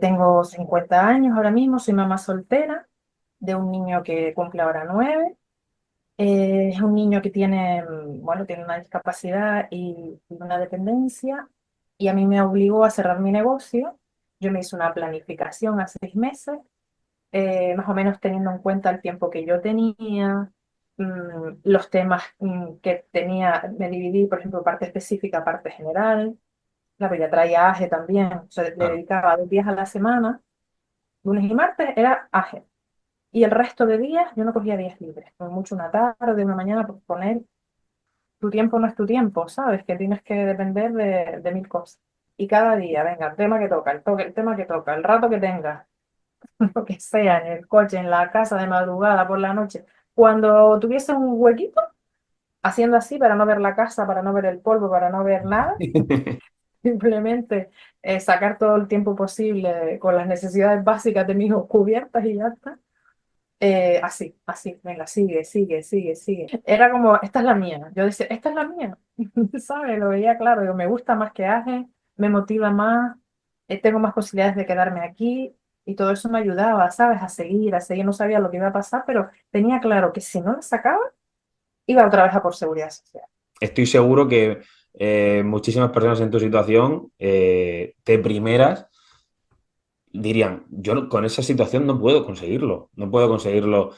Tengo 50 años ahora mismo, soy mamá soltera de un niño que cumple ahora 9. Es un niño que tiene, bueno, tiene una discapacidad y una dependencia, y a mí me obligó a cerrar mi negocio. Yo me hice una planificación a 6 meses, más o menos teniendo en cuenta el tiempo que yo tenía, los temas que tenía. Me dividí, por ejemplo, parte específica, parte general. Claro, ya traía AGE también, o sea, le Claro. dedicaba 2 días a la semana. Lunes y martes era AGE. Y el resto de días yo no cogía días libres. Como mucho una tarde, una mañana, por poner. Tu tiempo no es tu tiempo, ¿sabes? Que tienes que depender de mil cosas. Y cada día, venga, el tema que toca, el tema que toca, el rato que tengas, lo que sea, en el coche, en la casa, de madrugada, por la noche. Cuando tuviese un huequito, haciendo así para no ver la casa, para no ver el polvo, para no ver nada, simplemente sacar todo el tiempo posible con las necesidades básicas de mis hijos cubiertas y ya está. Así, así, venga, sigue, sigue, sigue, sigue. Era como, esta es la mía. Yo decía, esta es la mía. ¿Sabes? Lo veía claro. Digo, me gusta más que Aje, me motiva más, tengo más posibilidades de quedarme aquí, y todo eso me ayudaba, ¿sabes? A seguir, a seguir. No sabía lo que iba a pasar, pero tenía claro que si no la sacaba, iba otra vez a por seguridad social. Estoy seguro que muchísimas personas en tu situación, de primeras, dirían, con esa situación no puedo conseguirlo, no puedo conseguirlo,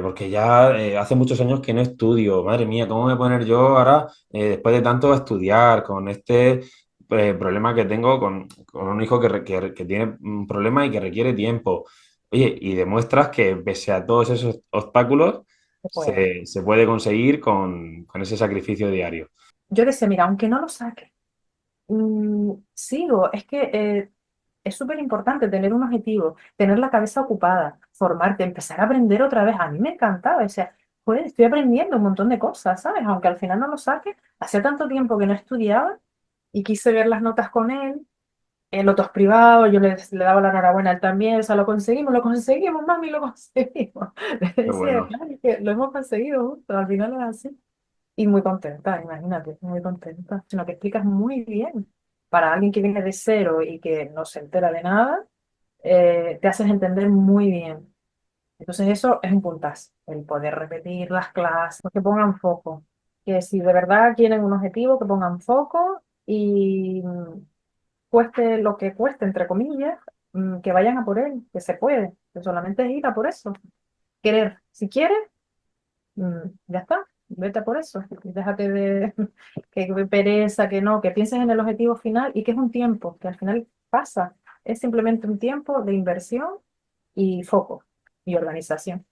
porque ya hace muchos años que no estudio. Madre mía, ¿cómo me voy a poner yo ahora, después de tanto, a estudiar con este problema que tengo con un hijo que tiene un problema y que requiere tiempo? Oye, y demuestras que pese a todos esos obstáculos, Se puede. se puede conseguir con ese sacrificio diario. Yo decía, mira, aunque no lo saque, sigo. Es que es súper importante tener un objetivo, tener la cabeza ocupada, formarte, empezar a aprender otra vez. A mí me encantaba, o sea, joder, estoy aprendiendo un montón de cosas, ¿sabes? Aunque al final no lo saque, hacía tanto tiempo que no estudiaba y quise ver las notas con él. El otro es privado, yo le daba la enhorabuena a él también. O sea, lo conseguimos, mami, lo conseguimos. Le Qué decía, bueno. claro, es que lo hemos conseguido juntos, al final es así. Y muy contenta, imagínate, muy contenta. Sino que explicas muy bien. Para alguien que viene de cero y que no se entera de nada, te haces entender muy bien. Entonces eso es un puntazo, el poder repetir las clases, que pongan foco. Que si de verdad quieren un objetivo, que pongan foco y cueste lo que cueste, entre comillas, que vayan a por él, que se puede, que solamente es ir a por eso. Querer, si quieres, ya está, vete a por eso. Déjate de que pereza, que no, que pienses en el objetivo final y que es un tiempo, que al final pasa. Es simplemente un tiempo de inversión y foco y organización.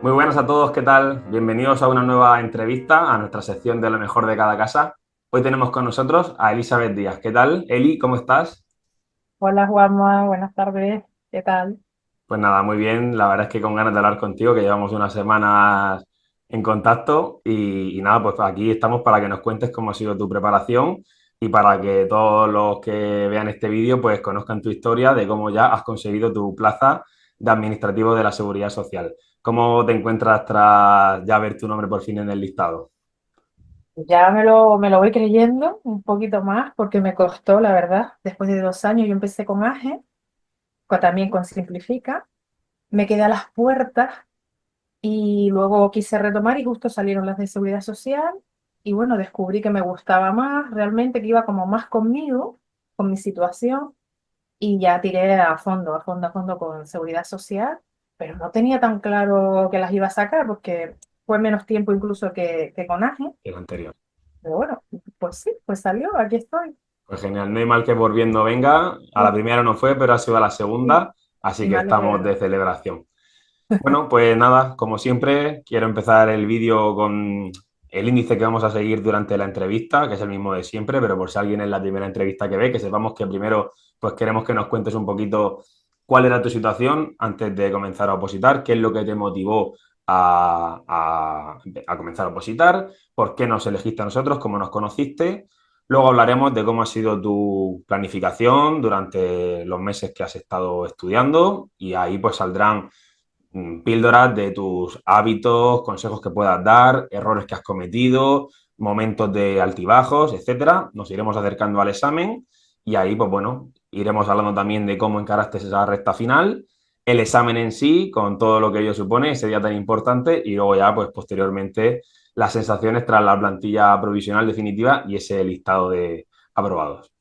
Muy buenas a todos, ¿qué tal? Bienvenidos a una nueva entrevista a nuestra sección de lo mejor de cada casa. Hoy tenemos con nosotros a Elizabeth Díaz. ¿Qué tal, Eli? ¿Cómo estás? Hola Juanma, buenas tardes, ¿qué tal? Pues nada, muy bien. La verdad es que con ganas de hablar contigo, que llevamos unas semanas en contacto y nada, pues aquí estamos para que nos cuentes cómo ha sido tu preparación y para que todos los que vean este vídeo pues conozcan tu historia de cómo ya has conseguido tu plaza de administrativo de la Seguridad Social. ¿Cómo te encuentras tras ya ver tu nombre por fin en el listado? Ya me lo voy creyendo un poquito más porque me costó, la verdad. Después de 2 años yo empecé con AGE, también con Simplifica. Me quedé a las puertas y luego quise retomar y justo salieron las de Seguridad Social. Y bueno, descubrí que me gustaba más, realmente que iba como más conmigo, con mi situación. Y ya tiré a fondo, a fondo, a fondo con Seguridad Social, pero no tenía tan claro que las iba a sacar porque fue menos tiempo incluso que con AGE. El anterior. Pero bueno, pues sí, pues salió, aquí estoy. Pues genial, no hay mal que por bien no venga. A la Sí, primera no fue, pero ha sido a la sí, segunda, así y que me estamos alegra. de celebración. Bueno, pues nada, como siempre, quiero empezar el vídeo con el índice que vamos a seguir durante la entrevista, que es el mismo de siempre, pero por si alguien es la primera entrevista que ve, que sepamos que primero pues queremos que nos cuentes un poquito cuál era tu situación antes de comenzar a opositar, qué es lo que te motivó a comenzar a opositar, por qué nos elegiste a nosotros, cómo nos conociste, Luego hablaremos de cómo ha sido tu planificación durante los meses que has estado estudiando y ahí pues saldrán píldoras de tus hábitos, consejos que puedas dar, errores que has cometido, momentos de altibajos, etcétera. Nos iremos acercando al examen y ahí, pues bueno, iremos hablando también de cómo encaraste esa recta final, el examen en sí, con todo lo que ello supone, ese día tan importante, y luego ya, pues posteriormente, las sensaciones tras la plantilla provisional definitiva y ese listado de aprobados.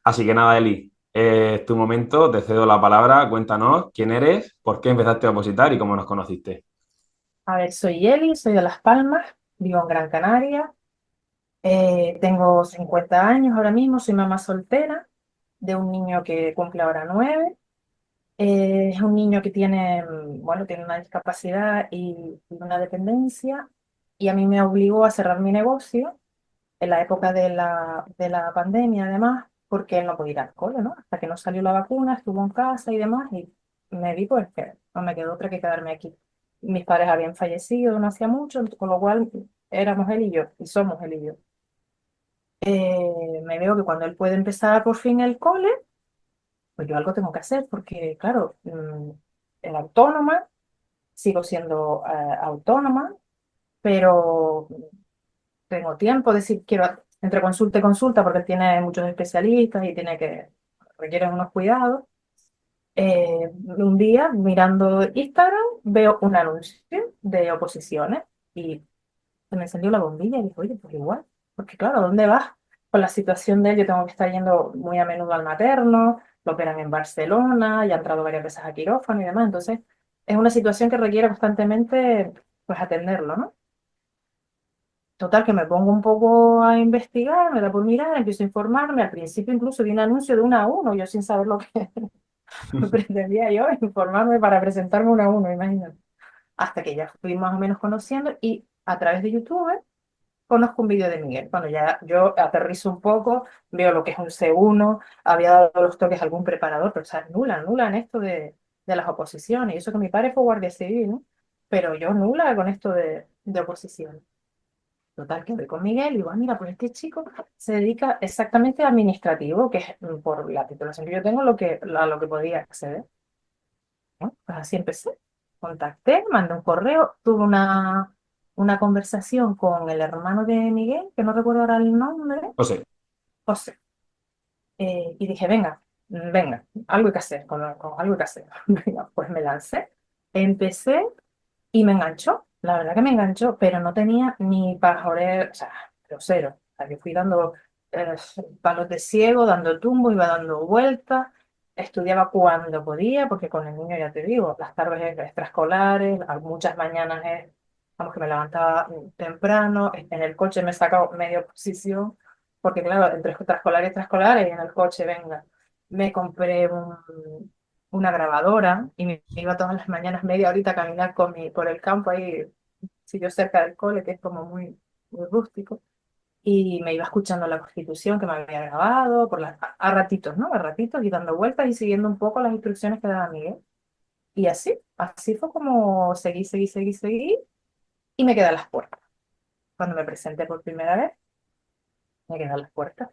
Así que nada, Eli, es tu momento, te cedo la palabra, cuéntanos quién eres, por qué empezaste a opositar y cómo nos conociste. A ver, soy Eli, soy de Las Palmas, vivo en Gran Canaria, tengo 50 años ahora mismo, soy mamá soltera de un niño que cumple ahora 9. Es un niño que tiene, bueno, tiene una discapacidad y una dependencia, y a mí me obligó a cerrar mi negocio en la época de la pandemia, además, porque él no podía ir al cole, ¿no? Hasta que no salió la vacuna, estuvo en casa y demás, y me vi pues que no me quedó otra que quedarme aquí. Mis padres habían fallecido no hacía mucho, con lo cual éramos él y yo, y somos él y yo. Me veo que cuando él puede empezar por fin el cole, pues yo algo tengo que hacer, porque claro, era autónoma, sigo siendo autónoma, pero tengo tiempo, es decir, quiero entre consulta y consulta, porque él tiene muchos especialistas y requiere unos cuidados. Un día, mirando Instagram, veo un anuncio de oposiciones y se me encendió la bombilla y dije, oye, pues igual, porque claro, ¿dónde vas? Con la situación de él, yo tengo que estar yendo muy a menudo al materno, lo operan en Barcelona, ya ha entrado varias veces a quirófano y demás, entonces es una situación que requiere constantemente, pues, atenderlo, ¿no? Total, que me pongo un poco a investigar, me da por mirar, empiezo a informarme. Al principio incluso vi un anuncio de 1 a 1, yo sin saber lo que pretendía yo, informarme para presentarme 1 a 1, imagínate. Hasta que ya fui más o menos conociendo y a través de YouTube conozco un vídeo de Miguel. Cuando ya yo aterrizo un poco, veo lo que es un C1, había dado los toques a algún preparador, pero o sea, nula en esto de las oposiciones. Y eso que mi padre fue guardia civil, ¿no? Pero yo nula con esto de oposiciones. Total, que voy con Miguel y digo, mira, pues este chico se dedica exactamente a administrativo, que es por la titulación que yo tengo a lo que podía acceder. Bueno, pues así empecé. Contacté, mandé un correo, tuve una conversación con el hermano de Miguel, que no recuerdo ahora el nombre, José, José. Y dije, venga, algo hay que hacer, con algo hay que hacer. Venga, pues me lancé, empecé y me enganchó. La verdad que me enganchó, pero no tenía ni pajoreo, o sea, pero cero. O sea, yo fui dando eh, palos de ciego, dando tumbo, iba dando vueltas, estudiaba cuando podía, porque con el niño, ya te digo, las tardes extraescolares, muchas mañanas vamos, que me levantaba temprano, en el coche me he sacado media posición, porque claro, entre extraescolar y extraescolar, y en el coche, venga, me compré una grabadora y me iba todas las mañanas media horita a caminar por el campo ahí, si yo cerca del cole, que es como muy rústico, y me iba escuchando la Constitución que me había grabado a ratitos, ¿no? A ratitos y dando vueltas y siguiendo un poco las instrucciones que daba Miguel. Y así fue como seguí y me quedé a las puertas. Cuando me presenté por primera vez, me quedé a las puertas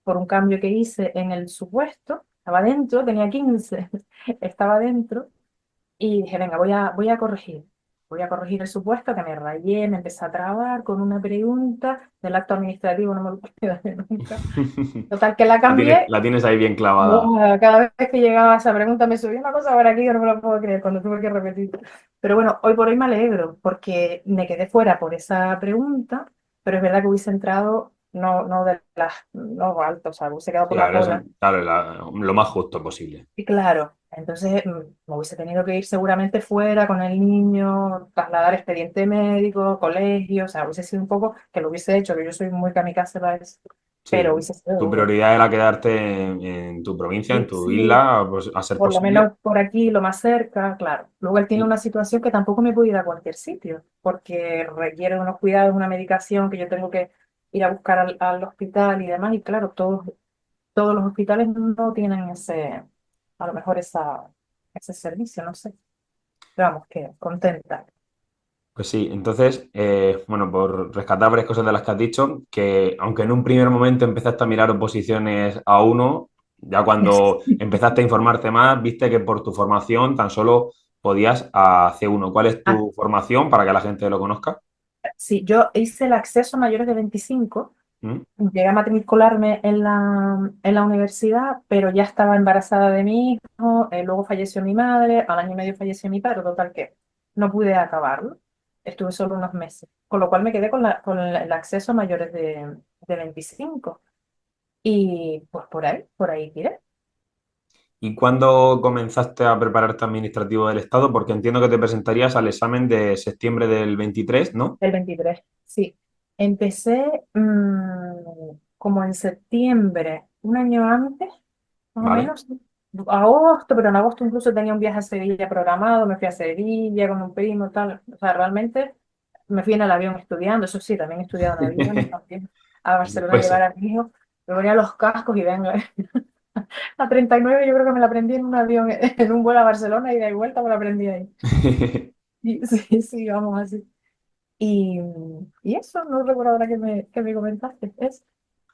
por un cambio que hice en el supuesto. Estaba dentro, tenía 15, estaba dentro. Y dije, venga, voy a corregir. Voy a corregir el supuesto, que me rayé, me empecé a trabar con una pregunta del acto administrativo, no me lo olvidaré nunca. Total, que la cambié. la tienes ahí bien clavada. Buah, cada vez que llegaba esa pregunta me subía una cosa por aquí que no me lo puedo creer cuando tuve que repetir. Pero bueno, hoy por hoy me alegro porque me quedé fuera por esa pregunta, pero es verdad que hubiese entrado, no de no alto, o sea, hubiese quedado por la Claro, cola. claro, lo más justo posible. Y claro, entonces me hubiese tenido que ir seguramente fuera con el niño, trasladar expediente médico, colegio, o sea, hubiese sido un poco que lo hubiese hecho, que yo soy muy kamikaze para eso, pero Sí, hubiese sido tu duro. prioridad era quedarte en tu provincia, en Sí, tu sí, isla, pues, a ser por lo posible. menos por aquí, lo más cerca, claro. Luego él tiene Y, una situación que tampoco me puede ir a cualquier sitio, porque requiere unos cuidados, una medicación que yo tengo que ir a buscar al hospital y demás, y claro, todos los hospitales no tienen a lo mejor ese servicio, no sé. Pero vamos, que contenta. Pues sí, entonces, bueno, por rescatar varias cosas de las que has dicho, que aunque en un primer momento empezaste a mirar oposiciones a uno, ya cuando empezaste a informarte más, viste que por tu formación tan solo podías a C1. ¿Cuál es Ah, tu formación para que la gente lo conozca? sí, yo hice el acceso a mayores de 25. ¿Mm? Llegué a matricularme en la universidad, pero ya estaba embarazada de mi hijo, luego falleció mi madre, al año y medio falleció mi padre, total que no pude acabarlo. Estuve solo unos meses, con lo cual me quedé el acceso a mayores de 25. Y pues por ahí tiré. ¿Y cuándo comenzaste a prepararte administrativo del Estado? Porque entiendo que te presentarías al examen de septiembre del 23, ¿no? El 23, sí. Empecé como en septiembre, un año antes, más o ¿Vale? menos, agosto, pero en agosto incluso tenía un viaje a Sevilla programado, me fui a Sevilla con un primo, tal. O sea, realmente me fui en el avión estudiando, eso sí, también he estudiado en aviones, también a Barcelona a Pues llevar sí. a mi hijo, me ponía los cascos y venga. A 39 yo creo que me la aprendí en un avión, en un vuelo a Barcelona y de vuelta me la aprendí ahí. Y, sí, sí, vamos así. Y, y eso, no recuerdo ahora que me comentaste. Es,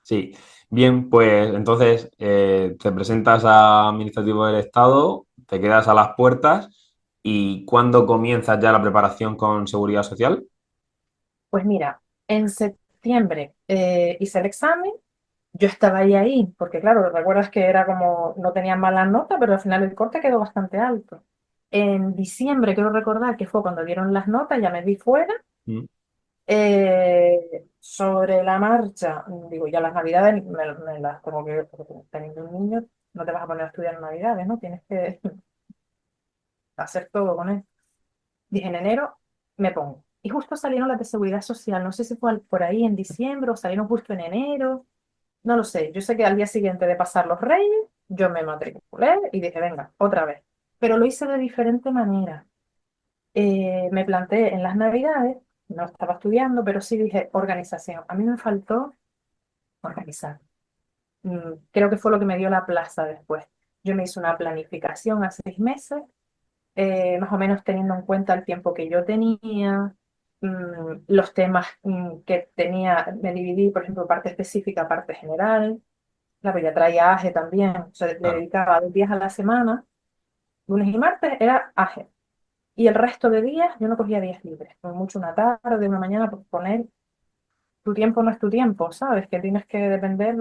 Sí, bien, pues entonces te presentas a Administrativo del Estado, te quedas a las puertas y ¿cuándo comienzas ya la preparación con Seguridad Social? pues mira, en septiembre hice el examen, yo estaba ahí, porque claro, recuerdas que era como, no tenía malas notas, pero al final el corte quedó bastante alto. En diciembre, quiero recordar que fue cuando dieron las notas, ya me vi fuera. Mm. Sobre la marcha, digo, ya las navidades me las tengo que ver, porque teniendo un niño no te vas a poner a estudiar en navidades, ¿no? Tienes que hacer todo con él. Dije, en enero me pongo. Y justo salieron las de seguridad social. No sé si fue por ahí en diciembre o salieron justo en enero. No lo sé. Yo sé que al día siguiente de pasar los Reyes, yo me matriculé y dije, venga, otra vez. Pero lo hice de diferente manera. Me planteé en las Navidades, no estaba estudiando, pero sí dije organización. A mí me faltó organizar. Creo que fue lo que me dio la plaza después. Yo me hice una planificación a 6 meses, más o menos teniendo en cuenta el tiempo que yo tenía, los temas que tenía, me dividí, por ejemplo, parte específica, parte general. Claro, ya traía AGE también, o sea, le Claro. dedicaba 2 días a la semana, lunes y martes era AGE. Y el resto de días yo no cogía días libres, como mucho una tarde, una mañana, por poner, tu tiempo no es tu tiempo, ¿sabes? Que tienes que depender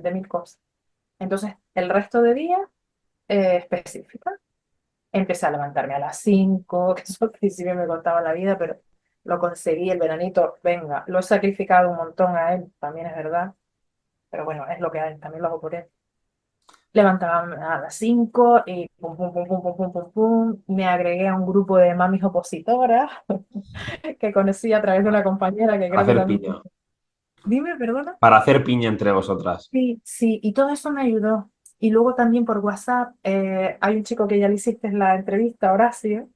de mil cosas. Entonces, el resto de días específica. Empecé a levantarme a las 5 que eso al principio me costaba la vida, pero lo conseguí el veranito. Venga, lo he sacrificado un montón a él, también es verdad, pero bueno, es lo que hay, también lo hago por él. Levantaba a las 5 y pum, pum, pum, pum, pum, pum, pum, pum. Me agregué a un grupo de mamis opositoras que conocí a través de una compañera que Para creo que hacer también... piña. Dime, perdona. Para hacer piña entre vosotras. Sí, sí, y todo eso me ayudó. Y luego también por WhatsApp, hay un chico que ya le hiciste la entrevista, Horacio,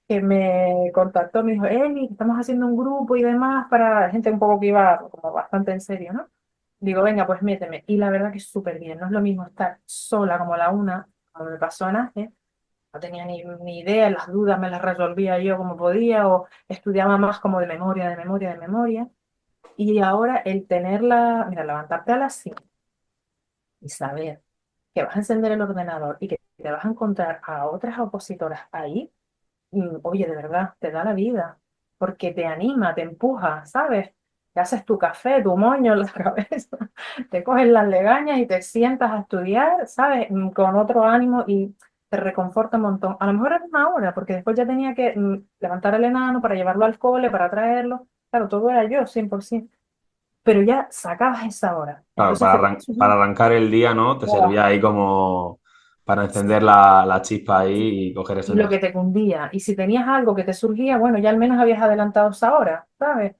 que me contactó, me dijo, Eli, estamos haciendo un grupo y demás para gente un poco que iba como bastante en serio, ¿no? Digo, venga, pues méteme. Y la verdad que es súper bien, no es lo mismo estar sola como la una, como me pasó en AGE, no tenía ni idea, las dudas me las resolvía yo como podía o estudiaba más como de memoria, de memoria, de memoria. Y ahora el tenerla, mira, levantarte a las 5 y saber que vas a encender el ordenador y que te vas a encontrar a otras opositoras ahí, oye, de verdad, te da la vida, porque te anima, te empuja, ¿sabes? Te haces tu café, tu moño en la cabeza, te coges las legañas y te sientas a estudiar, ¿sabes? Con otro ánimo y te reconforta un montón. A lo mejor era una hora, porque después ya tenía que levantar al enano para llevarlo al cole, para traerlo. Claro, todo era yo, 100%. Pero ya sacabas esa hora. Claro, Entonces te... para arrancar el día, ¿no? Te servía ahí como para encender la chispa ahí y coger esa Y lo que energía. te cundía. Y si tenías algo que te surgía, bueno, ya al menos habías adelantado esa hora, ¿sabes?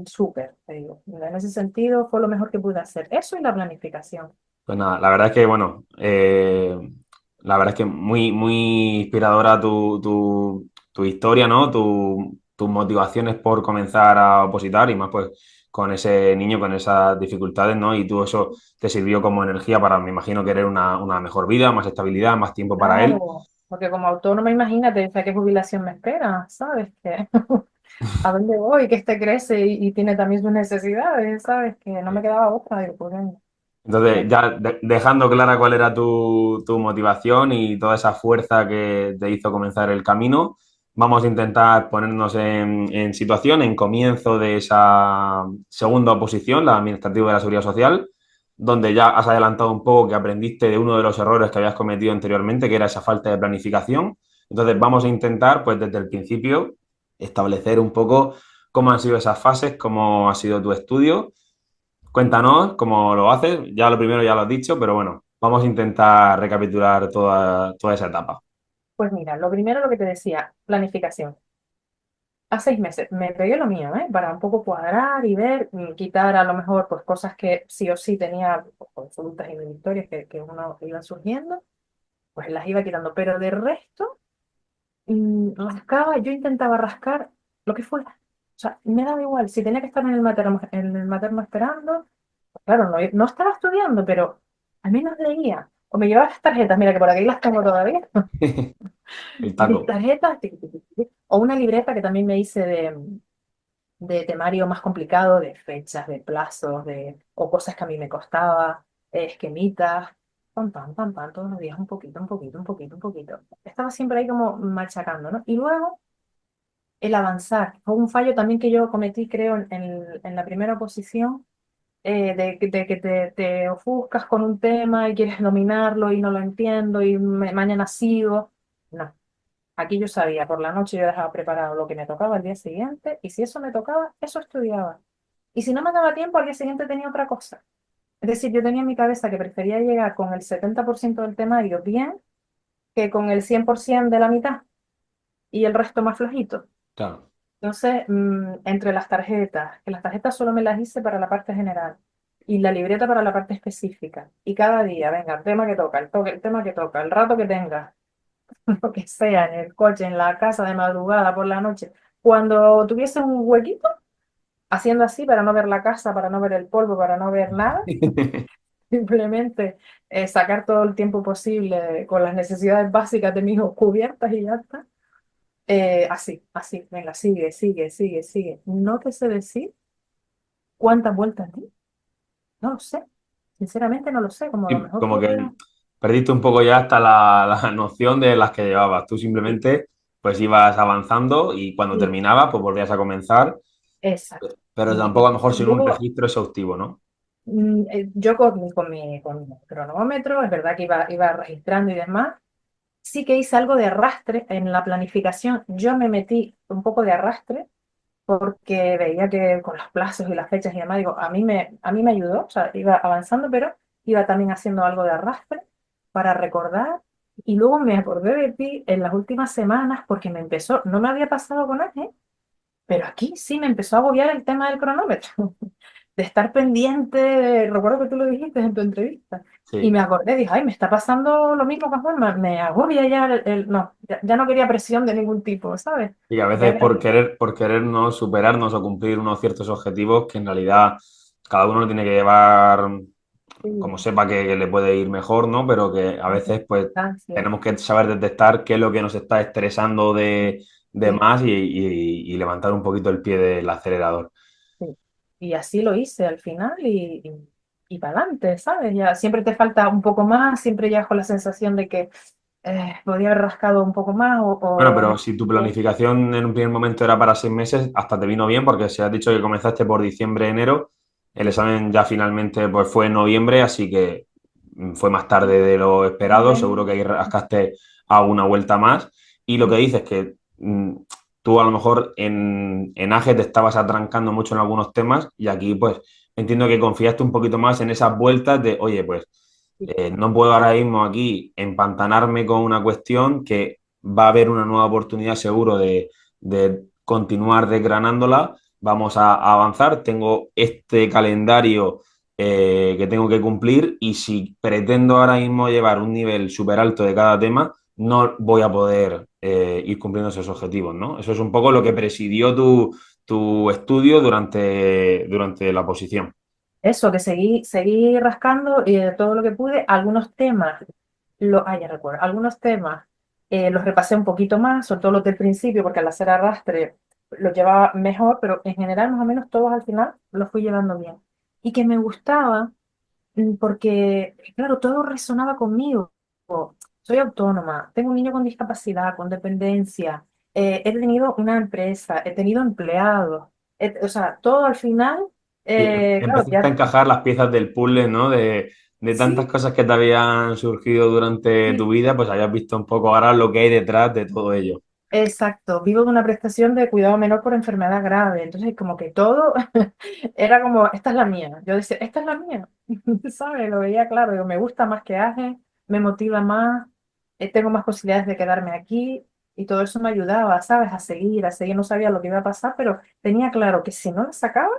Súper, te digo. En ese sentido fue lo mejor que pude hacer. Eso y la planificación. Pues nada, la verdad es que, bueno, la verdad es que muy, muy inspiradora tu historia, ¿no? Tus motivaciones por comenzar a opositar y más pues con ese niño, con esas dificultades, ¿no? Y tú eso te sirvió como energía para, me imagino, querer una mejor vida, más estabilidad, más tiempo para él. Claro, porque como autónoma, imagínate, o sea, qué jubilación me espera, ¿sabes? Que ¿A dónde voy? Que este crece y tiene también sus necesidades, ¿sabes? Que no me quedaba otra. Digo, pues venga, Entonces, venga. ya dejando clara cuál era tu motivación y toda esa fuerza que te hizo comenzar el camino, vamos a intentar ponernos en situación, en comienzo de esa segunda oposición, la administrativa de la Seguridad Social, donde ya has adelantado un poco que aprendiste de uno de los errores que habías cometido anteriormente, que era esa falta de planificación. Entonces, vamos a intentar, pues desde el principio, establecer un poco cómo han sido esas fases, cómo ha sido tu estudio. Cuéntanos cómo lo haces. Ya lo primero ya lo has dicho, pero bueno, vamos a intentar recapitular toda esa etapa. Pues mira, lo primero lo que te decía, planificación. A 6 meses me pegué lo mío, ¿eh? Para un poco cuadrar y ver, quitar a lo mejor pues cosas que sí o sí tenía, pues, consultas y mini historias que uno iban surgiendo, pues las iba quitando. Pero de resto, rascaba, yo intentaba rascar lo que fuera. O sea, me daba igual. Si tenía que estar en el materno esperando, pues claro, no, no estaba estudiando, pero al menos leía. O me llevaba las tarjetas, mira que por aquí las tengo todavía. El Mis taco. tarjetas, o una libreta que también me hice de temario más complicado, de fechas, de plazos, o cosas que a mí me costaba, esquemitas, todos los días un poquito, un poquito, un poquito, un poquito. Estaba siempre ahí como machacando, ¿no? Y luego el avanzar. Fue un fallo también que yo cometí, creo, en la primera oposición, de que te ofuscas con un tema y quieres dominarlo y no lo entiendo y mañana sigo. No. Aquí yo sabía, por la noche yo dejaba preparado lo que me tocaba al día siguiente y si eso me tocaba, eso estudiaba. Y si no me daba tiempo, al día siguiente tenía otra cosa. Es decir, yo tenía en mi cabeza que prefería llegar con el 70% del temario bien que con el 100% de la mitad y el resto más flojito. Claro. Entonces, entre las tarjetas, que las tarjetas solo me las hice para la parte general y la libreta para la parte específica. Y cada día, venga, el tema que toca, el tema que toca, el rato que tenga, lo que sea, en el coche, en la casa, de madrugada, por la noche. Cuando tuviese un huequito, haciendo así para no ver la casa, para no ver el polvo, para no ver nada, simplemente sacar todo el tiempo posible con las necesidades básicas de mi hijo cubiertas y ya está. Así, así, venga, sigue, sigue, sigue, sigue. No te sé decir cuántas vueltas di, no lo sé. Sinceramente no lo sé, como a lo Y mejor como que fuera. perdiste un poco ya hasta la noción de las que llevabas. Tú Sí, simplemente pues ibas avanzando y cuando sí, terminaba pues volvías a comenzar, exacto. pero tampoco Y a lo mejor sin un luego registro exhaustivo, ¿no? yo con mi cronómetro, es verdad que iba registrando y demás. Sí que hice algo de arrastre en la planificación. Yo me metí un poco de arrastre porque veía que con los plazos y las fechas y demás, digo, a mí me ayudó, o sea, iba avanzando, pero iba también haciendo algo de arrastre para recordar. Y luego me acordé de ti en las últimas semanas porque me empezó, no me había pasado con Ángel, pero aquí sí me empezó a agobiar el tema del cronómetro, de estar pendiente, recuerdo que tú lo dijiste en tu entrevista, y Sí. me acordé, dije, ay, me está pasando lo mismo que a Juanma, me agobia ya no, ya no quería presión de ningún tipo, ¿sabes? Y a Ya veces era, por querernos superarnos o cumplir unos ciertos objetivos que en realidad cada uno lo tiene que llevar como sí, sepa que le puede ir mejor, ¿no? Pero que a con veces pues circunstancias, tenemos que saber detectar qué es lo que nos está estresando de sí, más y levantar un poquito el pie del acelerador. sí. Y así lo hice al final y para adelante, ¿sabes? Ya siempre te falta un poco más, siempre ya con la sensación de que podía haber rascado un poco más Bueno, o pero no. si tu planificación en un primer momento era para 6 meses, hasta te vino bien porque si has dicho que comenzaste por diciembre, enero, el Sí. examen ya finalmente pues fue en noviembre, así que fue más tarde de lo esperado, seguro que ahí rascaste a una vuelta más. Y lo que dices que tú a lo mejor en AGE te estabas atrancando mucho en algunos temas y aquí pues entiendo que confiaste un poquito más en esas vueltas de, oye, pues Sí. no puedo ahora mismo aquí empantanarme con una cuestión que va a haber una nueva oportunidad seguro de continuar desgranándola. Vamos a avanzar. Tengo este calendario que tengo que cumplir y si pretendo ahora mismo llevar un nivel súper alto de cada tema, no voy a poder ir cumpliendo esos objetivos, ¿no? Eso es un poco lo que presidió tu estudio durante la posición. Eso, que seguí rascando todo lo que pude. Algunos temas, ya recuerdo, algunos temas los repasé un poquito más, sobre todo los del principio, porque al hacer arrastre lo llevaba mejor, pero en general más o menos todos al final los fui llevando bien. Y que me gustaba porque, claro, todo resonaba conmigo. Soy autónoma, tengo un niño con discapacidad, con dependencia, he tenido una empresa, he tenido empleados, o sea, todo al final, Y claro, empezaste a ya, encajar las piezas del puzzle, ¿no? De tantas sí, cosas que te habían surgido durante tu sí, vida, pues hayas visto un poco ahora lo que hay detrás de todo ello. exacto, vivo de una prestación de cuidado menor por enfermedad grave, entonces como que todo era como, esta es la mía, yo decía, esta es la mía, ¿sabes? Lo veía claro, digo, me gusta más que AGE, me motiva más, tengo más posibilidades de quedarme aquí y todo eso me ayudaba, ¿sabes? A seguir, no sabía lo que iba a pasar, pero tenía claro que si no la sacaba,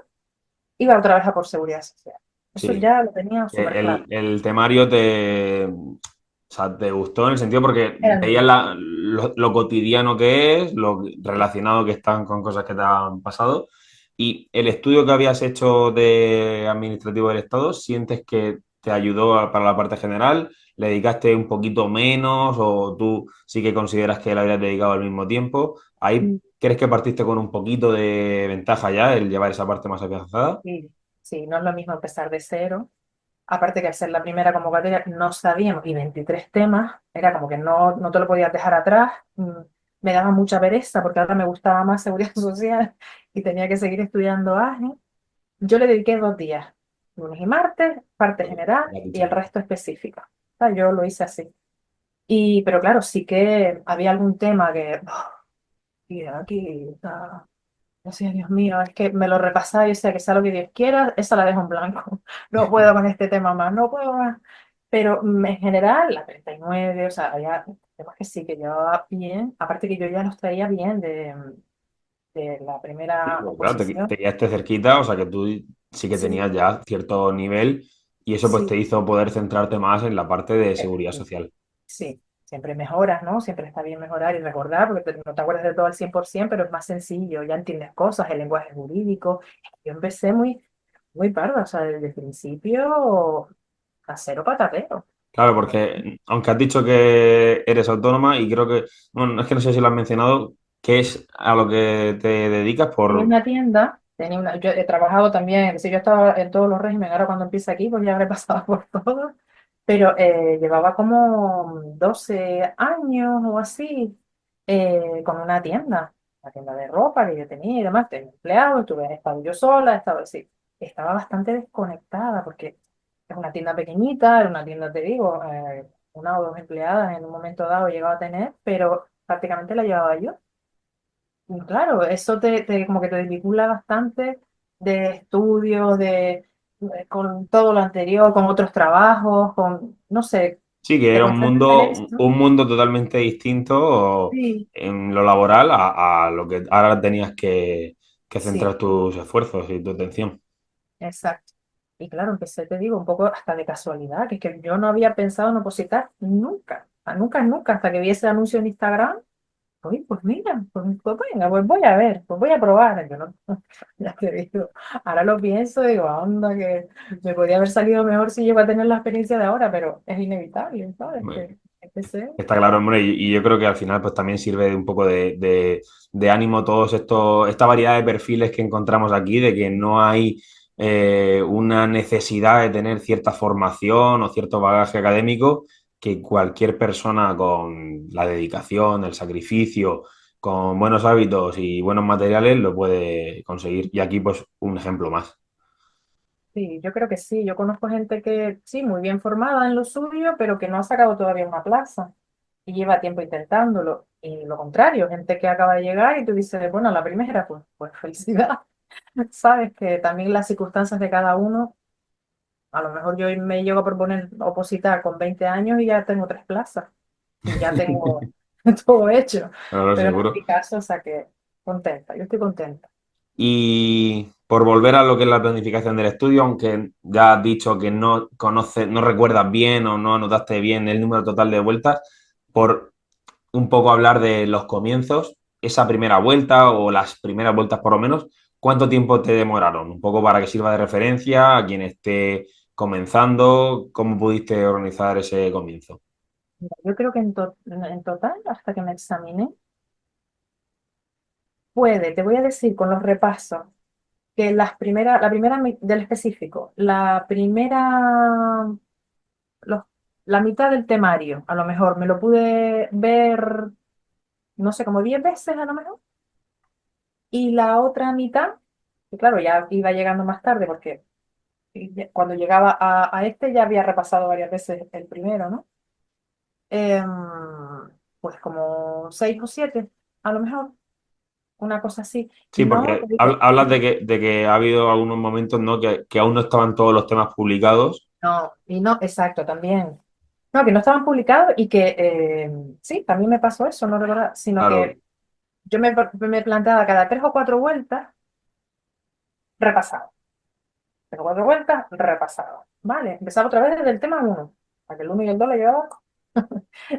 iba otra vez a por seguridad social. Eso Sí. ya lo tenía súper claro. El temario o sea, te gustó en el sentido porque Era el veías mío. lo cotidiano que es, lo relacionado que están con cosas que te han pasado. Y el estudio que habías hecho de administrativo del Estado, ¿sientes que te ayudó para la parte general? ¿Le dedicaste un poquito menos o tú sí que consideras que le habrías dedicado al mismo tiempo? ¿Ahí crees que partiste con un poquito de ventaja ya el llevar esa parte más afianzada? Sí, sí, no es lo mismo empezar de cero. Aparte que al ser la primera convocatoria no sabíamos, y 23 temas, era como que no te lo podías dejar atrás. Me daba mucha pereza porque ahora me gustaba más seguridad social y tenía que seguir estudiando AGE. Yo le dediqué 2 días, lunes y martes, parte general Ya te he y dicho. el resto específica. O sea, yo lo hice así. Pero claro, sí que había algún tema que, y aquí, decía, Dios mío, es que me lo repasaba y decía que sea lo que Dios quiera, esa la dejo en blanco. No puedo con este tema más, no puedo más. Pero en general, la 39 o sea, había temas que sí que llevaba bien, aparte que yo ya los traía bien de la Sí, primera pues claro, te oposición. quedaste cerquita, o sea que tú sí que Sí, tenías ya cierto nivel y eso pues te sí, hizo poder centrarte más en la parte de seguridad sí, social. sí. Siempre mejoras, ¿no? Siempre está bien mejorar y recordar, porque no te acuerdas de todo al 100% pero es más sencillo, ya entiendes cosas, el lenguaje jurídico. Yo empecé muy parda, o sea, desde el principio a cero patatero. Claro, Pues, porque aunque has dicho que eres autónoma y creo que, bueno, es que no sé si lo has mencionado, ¿qué es a lo que te dedicas tenía por... una tienda, yo he trabajado también, es decir, yo estaba en todos los regímenes, ahora cuando empiece aquí, pues ya habré pasado por todo, pero llevaba como 12 años o así con una tienda de ropa que yo tenía y demás, tenía empleados, estuve, estado yo sola, estaba así, estaba bastante desconectada porque es una tienda pequeñita, era una tienda, te digo, una o dos empleadas en un momento dado llegaba a tener, pero prácticamente la llevaba yo. Y claro, eso como que te desvincula bastante de estudios, con todo lo anterior, con otros trabajos, con, no sé, Sí, que te era concentras en esto. un mundo totalmente distinto Sí, en lo laboral a lo que ahora tenías que sí, centrar tus esfuerzos y tu atención. exacto. Y claro, empecé, te digo, un poco hasta de casualidad, que es que yo no había pensado en opositar nunca, nunca, nunca, hasta que vi ese anuncio en Instagram. Oye, pues mira, pues venga, pues voy a ver, pues voy a probar. Yo no, ya te digo, ahora lo pienso, digo, anda, que me podría haber salido mejor si llego a tener la experiencia de ahora, pero es inevitable, ¿sabes? Que empecé. Está claro, hombre, y yo creo que al final pues también sirve de un poco de ánimo todos esta variedad de perfiles que encontramos aquí, de que no hay una necesidad de tener cierta formación o cierto bagaje académico, que cualquier persona con la dedicación, el sacrificio, con buenos hábitos y buenos materiales lo puede conseguir. Y aquí pues un ejemplo más. Sí, yo creo que sí. Yo conozco gente que sí, muy bien formada en lo suyo, pero que no ha sacado todavía una plaza y lleva tiempo intentándolo. Y lo contrario, gente que acaba de llegar y tú dices, bueno, la primera, pues felicidad. Sabes que también las circunstancias de cada uno, a lo mejor yo me llego a proponer opositar con 20 años y ya tengo 3 plazas y ya tengo todo hecho. Claro, Pero no es seguro. mi caso, o sea que contenta, yo estoy contenta. Y por volver a lo que es la planificación del estudio, aunque ya has dicho que no conoces, no recuerdas bien o no anotaste bien el número total de vueltas, por un poco hablar de los comienzos, esa primera vuelta o las primeras vueltas por lo menos, ¿cuánto tiempo te demoraron? Un poco para que sirva de referencia a quien esté comenzando, ¿cómo pudiste organizar ese comienzo? Mira, yo creo que en total, hasta que me examiné, puede, te voy a decir con los repasos, que del específico, los- la mitad del temario, a lo mejor me lo pude ver, no sé, como 10 veces a lo mejor, y la otra mitad, que claro, ya iba llegando más tarde porque cuando llegaba a este ya había repasado varias veces el primero, ¿no? Em, pues como 6 o 7, a lo mejor, una cosa así. Sí, Y no, porque te digo, hablas de que ha habido algunos momentos, ¿no? que aún no estaban todos los temas publicados. no, y no, exacto, también. No, que no estaban publicados y que sí, también me pasó eso, no recuerdo, sino Claro. que yo me planteaba cada 3 o 4 vueltas, repasaba. 3 o 4 vueltas, repasaba. Vale, empezaba otra vez desde el tema uno, para que el uno y el 2 le llevaba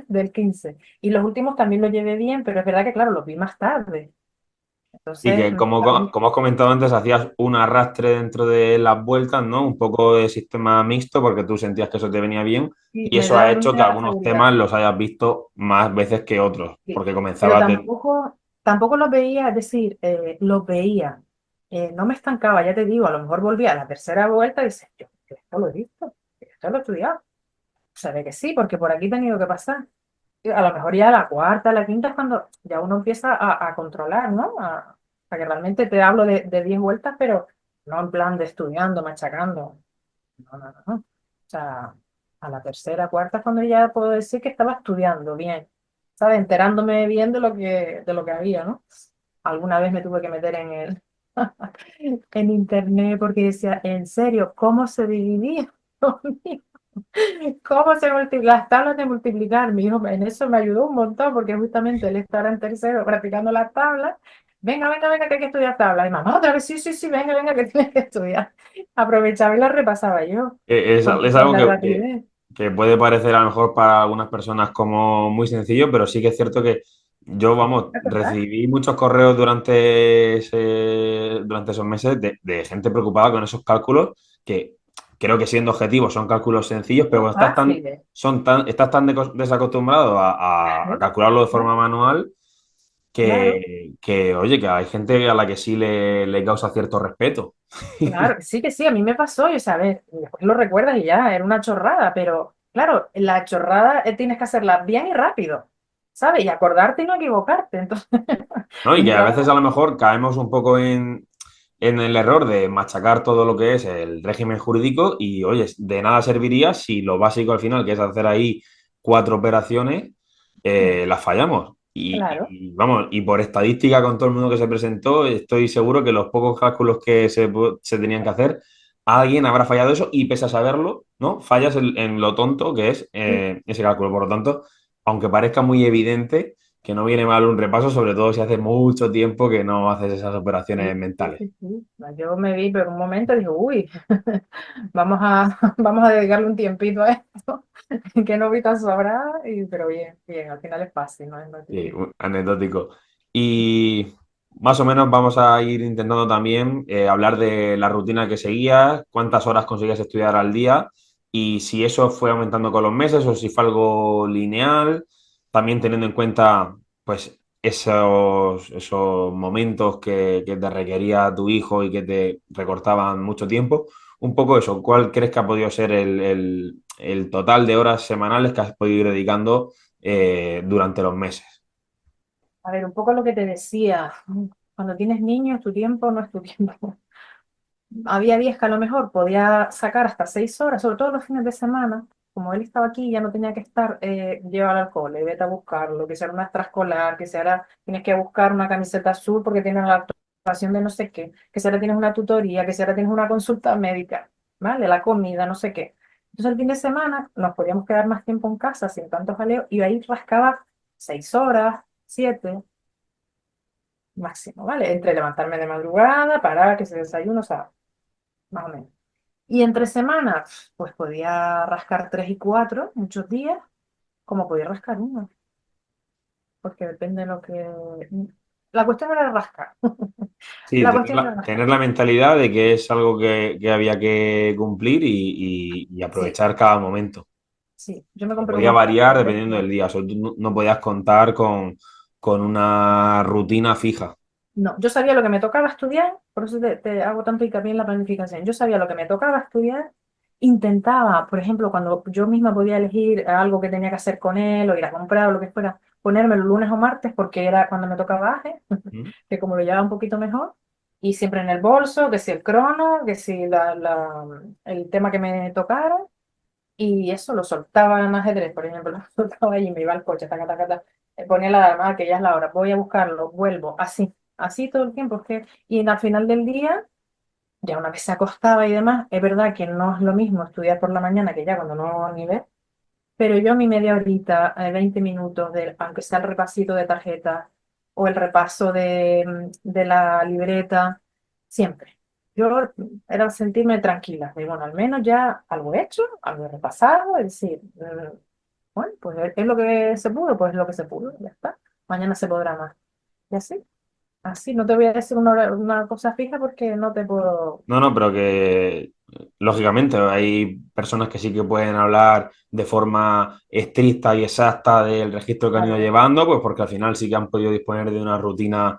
del 15. Y los últimos también los llevé bien, pero es verdad que, claro, los vi más tarde. Y Entonces, que como has comentado antes, hacías un arrastre dentro de las vueltas, ¿no? Un poco de sistema mixto porque tú sentías que eso te venía bien sí, y eso ha a mí hecho me que daba algunos temas seguridad. los hayas visto más veces que otros, Sí. porque Pero comenzabas de... tampoco los veía, es decir, los veía. No me estancaba, ya te digo, a lo mejor volvía a la tercera vuelta y dices, yo esto lo he visto, esto lo he estudiado. Se ve que sí, porque por aquí he tenido que pasar. Y a lo mejor ya la cuarta, la quinta es cuando ya uno empieza a controlar, ¿no? A que realmente te hablo de 10 vueltas, pero no en plan de estudiando, machacando. No, no, no. O sea, a la tercera, cuarta es cuando ya puedo decir que estaba estudiando bien, ¿sabes? Enterándome bien de lo que había, ¿no? Alguna vez me tuve que meter en internet porque decía, en serio, ¿cómo se dividía? ¿Cómo las tablas de multiplicar? Mi hijo en eso me ayudó un montón porque justamente él estaba en tercero practicando las tablas. Venga, venga, venga, que hay que estudiar tablas. Y mamá, otra vez, sí, sí, sí, venga, venga, que tienes que estudiar. Aprovechaba y las repasaba yo Es con algo la que, rapidez. que puede parecer a lo mejor para algunas personas como muy sencillo, pero sí que es cierto que yo, vamos, ¿Es verdad? recibí muchos correos durante esos meses de gente preocupada con esos cálculos que creo que siendo objetivos son cálculos sencillos, pero Son cuando fáciles. estás tan desacostumbrado a Claro, calcularlo de forma claro, manual claro. oye, que hay gente a la que sí le causa cierto respeto. Claro, sí que sí, a mí me pasó, y sabes, después lo recuerdas y ya, era una chorrada, pero claro, la chorrada tienes que hacerla bien y rápido, ¿sabes? Y acordarte y no equivocarte. Entonces, ¿No? Y que a ya, veces a lo mejor caemos un poco en el error de machacar todo lo que es el régimen jurídico y, oye, de nada serviría si lo básico al final, que es hacer ahí 4 operaciones, las fallamos. claro, Vamos, y por estadística con todo el mundo que se presentó, estoy seguro que los pocos cálculos que se tenían que hacer, alguien habrá fallado eso y pese a saberlo, ¿no? Fallas en lo tonto que es sí, ese cálculo. Por lo tanto, aunque parezca muy evidente que no viene mal un repaso, sobre todo si hace mucho tiempo que no haces esas operaciones sí, sí, mentales. sí, sí. Yo me vi, pero un momento dije, uy, vamos a dedicarle un tiempito a esto, que no vi tan sobrada, pero bien, bien, al final es fácil, no es Sí, difícil. anecdótico. Y más o menos vamos a ir intentando también hablar de la rutina que seguías, cuántas horas conseguías estudiar al día y si eso fue aumentando con los meses o si fue algo lineal, también teniendo en cuenta pues esos momentos que te requería tu hijo y que te recortaban mucho tiempo. Un poco eso, ¿cuál crees que ha podido ser el total de horas semanales que has podido ir dedicando durante los meses? A ver, un poco lo que te decía, cuando tienes niños, tu tiempo no es tu tiempo. Había días que a lo mejor podía sacar hasta 6 horas, sobre todo los fines de semana. Como él estaba aquí, ya no tenía que estar llevar al cole, vete a buscarlo, que sea una extraescolar, que sea ahora tienes que buscar una camiseta azul porque tienes la actuación de no sé qué, que si ahora tienes una tutoría, que si ahora tienes una consulta médica, ¿vale? La comida, no sé qué. Entonces el fin de semana nos podíamos quedar más tiempo en casa sin tanto jaleo y ahí rascaba 6 horas, 7 máximo, ¿vale? Entre levantarme de madrugada, parar, que se desayuno, o sea, más o menos. Y entre semanas, pues podía rascar 3 y 4 muchos días, como podía rascar uno, porque depende de lo que... La cuestión era rascar. Sí, La cuestión era rascar. tener la mentalidad de que es algo que había que cumplir y Sí, aprovechar cada momento. sí. Yo me Que compré podía unos variar talleres. dependiendo del día. O sea, tú no podías contar con una rutina fija. No, yo sabía lo que me tocaba estudiar, por eso te hago tanto hincapié en la planificación. Yo sabía lo que me tocaba estudiar, intentaba, por ejemplo, cuando yo misma podía elegir algo que tenía que hacer con él o ir a comprar o lo que fuera, ponérmelo lunes o martes porque era cuando me tocaba AGE, ¿Mm? que como lo llevaba un poquito mejor, y siempre en el bolso, que si el crono, que si el tema que me tocara, y eso lo soltaba en ajedrez, por ejemplo, lo soltaba y me iba al coche, taca, taca, taca, ponía la alarma, que ya es la hora, voy a buscarlo, vuelvo, así todo el tiempo. Y al final del día, ya una vez se acostaba y demás, es verdad que no es lo mismo estudiar por la mañana que ya cuando no ni ves, pero yo mi media horita, 20 minutos, aunque sea el repasito de tarjeta o el repaso de la libreta, siempre. Yo era sentirme tranquila, de bueno, al menos ya algo hecho, algo repasado, es decir, bueno, pues es lo que se pudo, pues es lo que se pudo, ya está. Mañana se podrá más. Y así, no te voy a decir una cosa fija porque no te puedo. No, no, pero que lógicamente hay personas que sí que pueden hablar de forma estricta y exacta del registro que han ido Claro, llevando, pues porque al final sí que han podido disponer de una rutina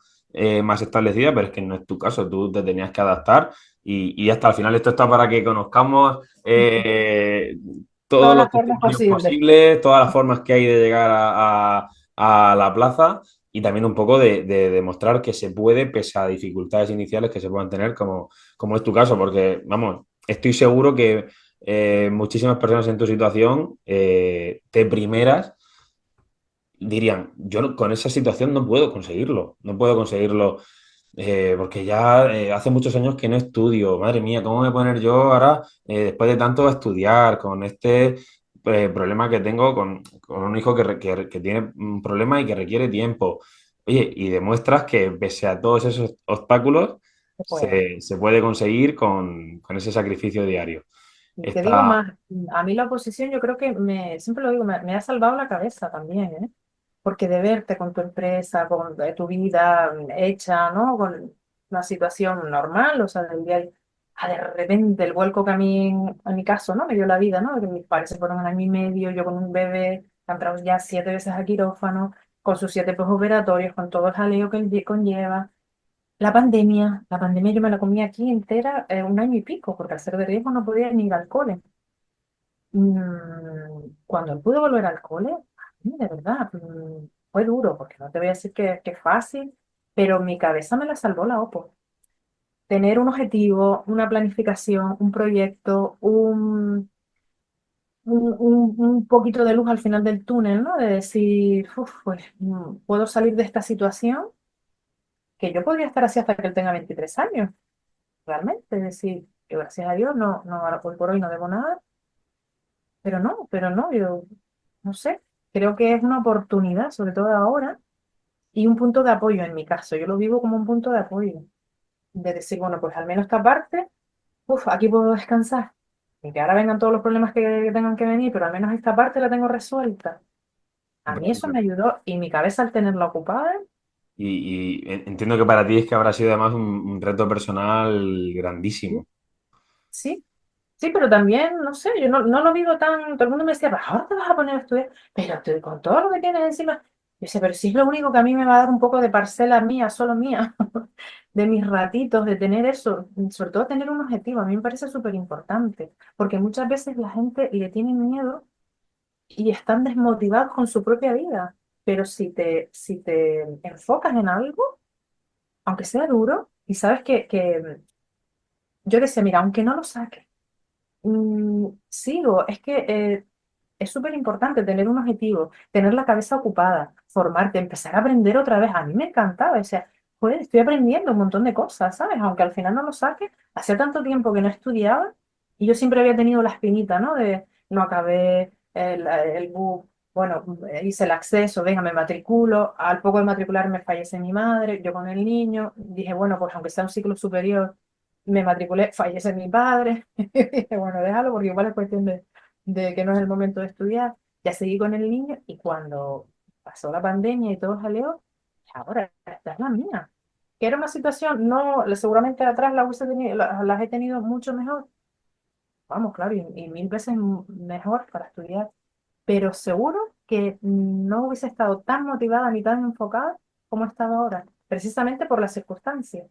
más establecida, pero es que no es tu caso, tú te tenías que adaptar y hasta al final esto está para que conozcamos todos todas los las formas testimonios posibles. posibles, todas las formas que hay de llegar a la plaza y también un poco de demostrar que se puede, pese a dificultades iniciales que se puedan tener, como es tu caso, porque, vamos, estoy seguro que muchísimas personas en tu situación, de primeras, dirían, con esa situación no puedo conseguirlo, no puedo conseguirlo, porque ya hace muchos años que no estudio, madre mía, ¿cómo me voy a poner yo ahora, después de tanto a estudiar, con este problema que tengo con un hijo que tiene un problema y que requiere tiempo? Oye, y demuestras que pese a todos esos obstáculos, Se puede. se puede conseguir con ese sacrificio diario. Y te digo Está, más, a mí la oposición yo creo que siempre lo digo, me ha salvado la cabeza también, ¿eh? Porque de verte con tu empresa, con tu vida hecha, ¿no? Con una situación normal, o sea, del día a día, de repente el vuelco que en mi caso, ¿no? Me dio la vida, ¿no? Que mis padres se fueron un año y medio, yo con un bebé, que han entrado ya 7 veces a quirófano, con sus 7 postoperatorios, con todo el jaleo que conlleva. La pandemia yo me la comí aquí entera, un año y pico, porque al ser de riesgo no podía ni ir al cole. Cuando pude volver al cole, a mí, de verdad, fue duro, porque no te voy a decir que es fácil, pero mi cabeza me la salvó la OPO. Tener un objetivo, una planificación, un proyecto, un poquito de luz al final del túnel, ¿no? De decir, "Uf, pues puedo salir de esta situación, que yo podría estar así hasta que él tenga 23 años, realmente. Es decir, que gracias a Dios no, ahora hoy por hoy no debo nada, pero no, yo no sé, creo que es una oportunidad, sobre todo ahora, y un punto de apoyo en mi caso. Yo lo vivo como un punto de apoyo, de decir, bueno, pues al menos esta parte, aquí puedo descansar. Y que ahora vengan todos los problemas que tengan que venir, pero al menos esta parte la tengo resuelta. A mí eso me ayudó y mi cabeza al tenerla ocupada, y entiendo que para ti es que habrá sido además un reto personal grandísimo. sí, sí, sí, pero también, no sé, yo no lo vivo tan, todo el mundo me decía, "Pues ahora te vas a poner a estudiar, pero con todo lo que tienes encima". Yo decía, pero si es lo único que a mí me va a dar un poco de parcela mía, solo mía, de mis ratitos, de tener eso, sobre todo tener un objetivo, a mí me parece súper importante, porque muchas veces la gente le tiene miedo y están desmotivados con su propia vida, pero si te enfocas en algo, aunque sea duro, y sabes que yo decía, mira, aunque no lo saques, sigo, es que es súper importante tener un objetivo, tener la cabeza ocupada, formarte, empezar a aprender otra vez. A mí me encantaba, o sea, joder, estoy aprendiendo un montón de cosas, ¿sabes? Aunque al final no lo saque, hacía tanto tiempo que no estudiaba y yo siempre había tenido la espinita, ¿no? De no acabé el BUP, bueno, hice el acceso, venga, me matriculo, al poco de matricularme fallece mi madre, yo con el niño, dije, bueno, pues aunque sea un ciclo superior, me matriculé, fallece mi padre, dije, bueno, déjalo porque igual es cuestión de que no es el momento de estudiar. Ya seguí con el niño y cuando pasó la pandemia y todo salió, ahora esta es la mía. Que era una situación, no, seguramente atrás la hubiese tenido, las he tenido mucho mejor, vamos, claro, y mil veces mejor para estudiar, pero seguro que no hubiese estado tan motivada ni tan enfocada como he estado ahora. precisamente por las circunstancias,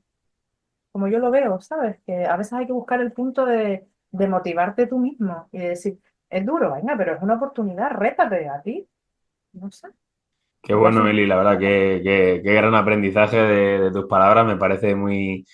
como yo lo veo, ¿sabes? Que a veces hay que buscar el punto de motivarte tú mismo y de decir, es duro, venga, pero es una oportunidad, rétate a ti, no sé. Qué Y eso bueno, es Eli, la verdad, qué gran aprendizaje de tus palabras, me parece muy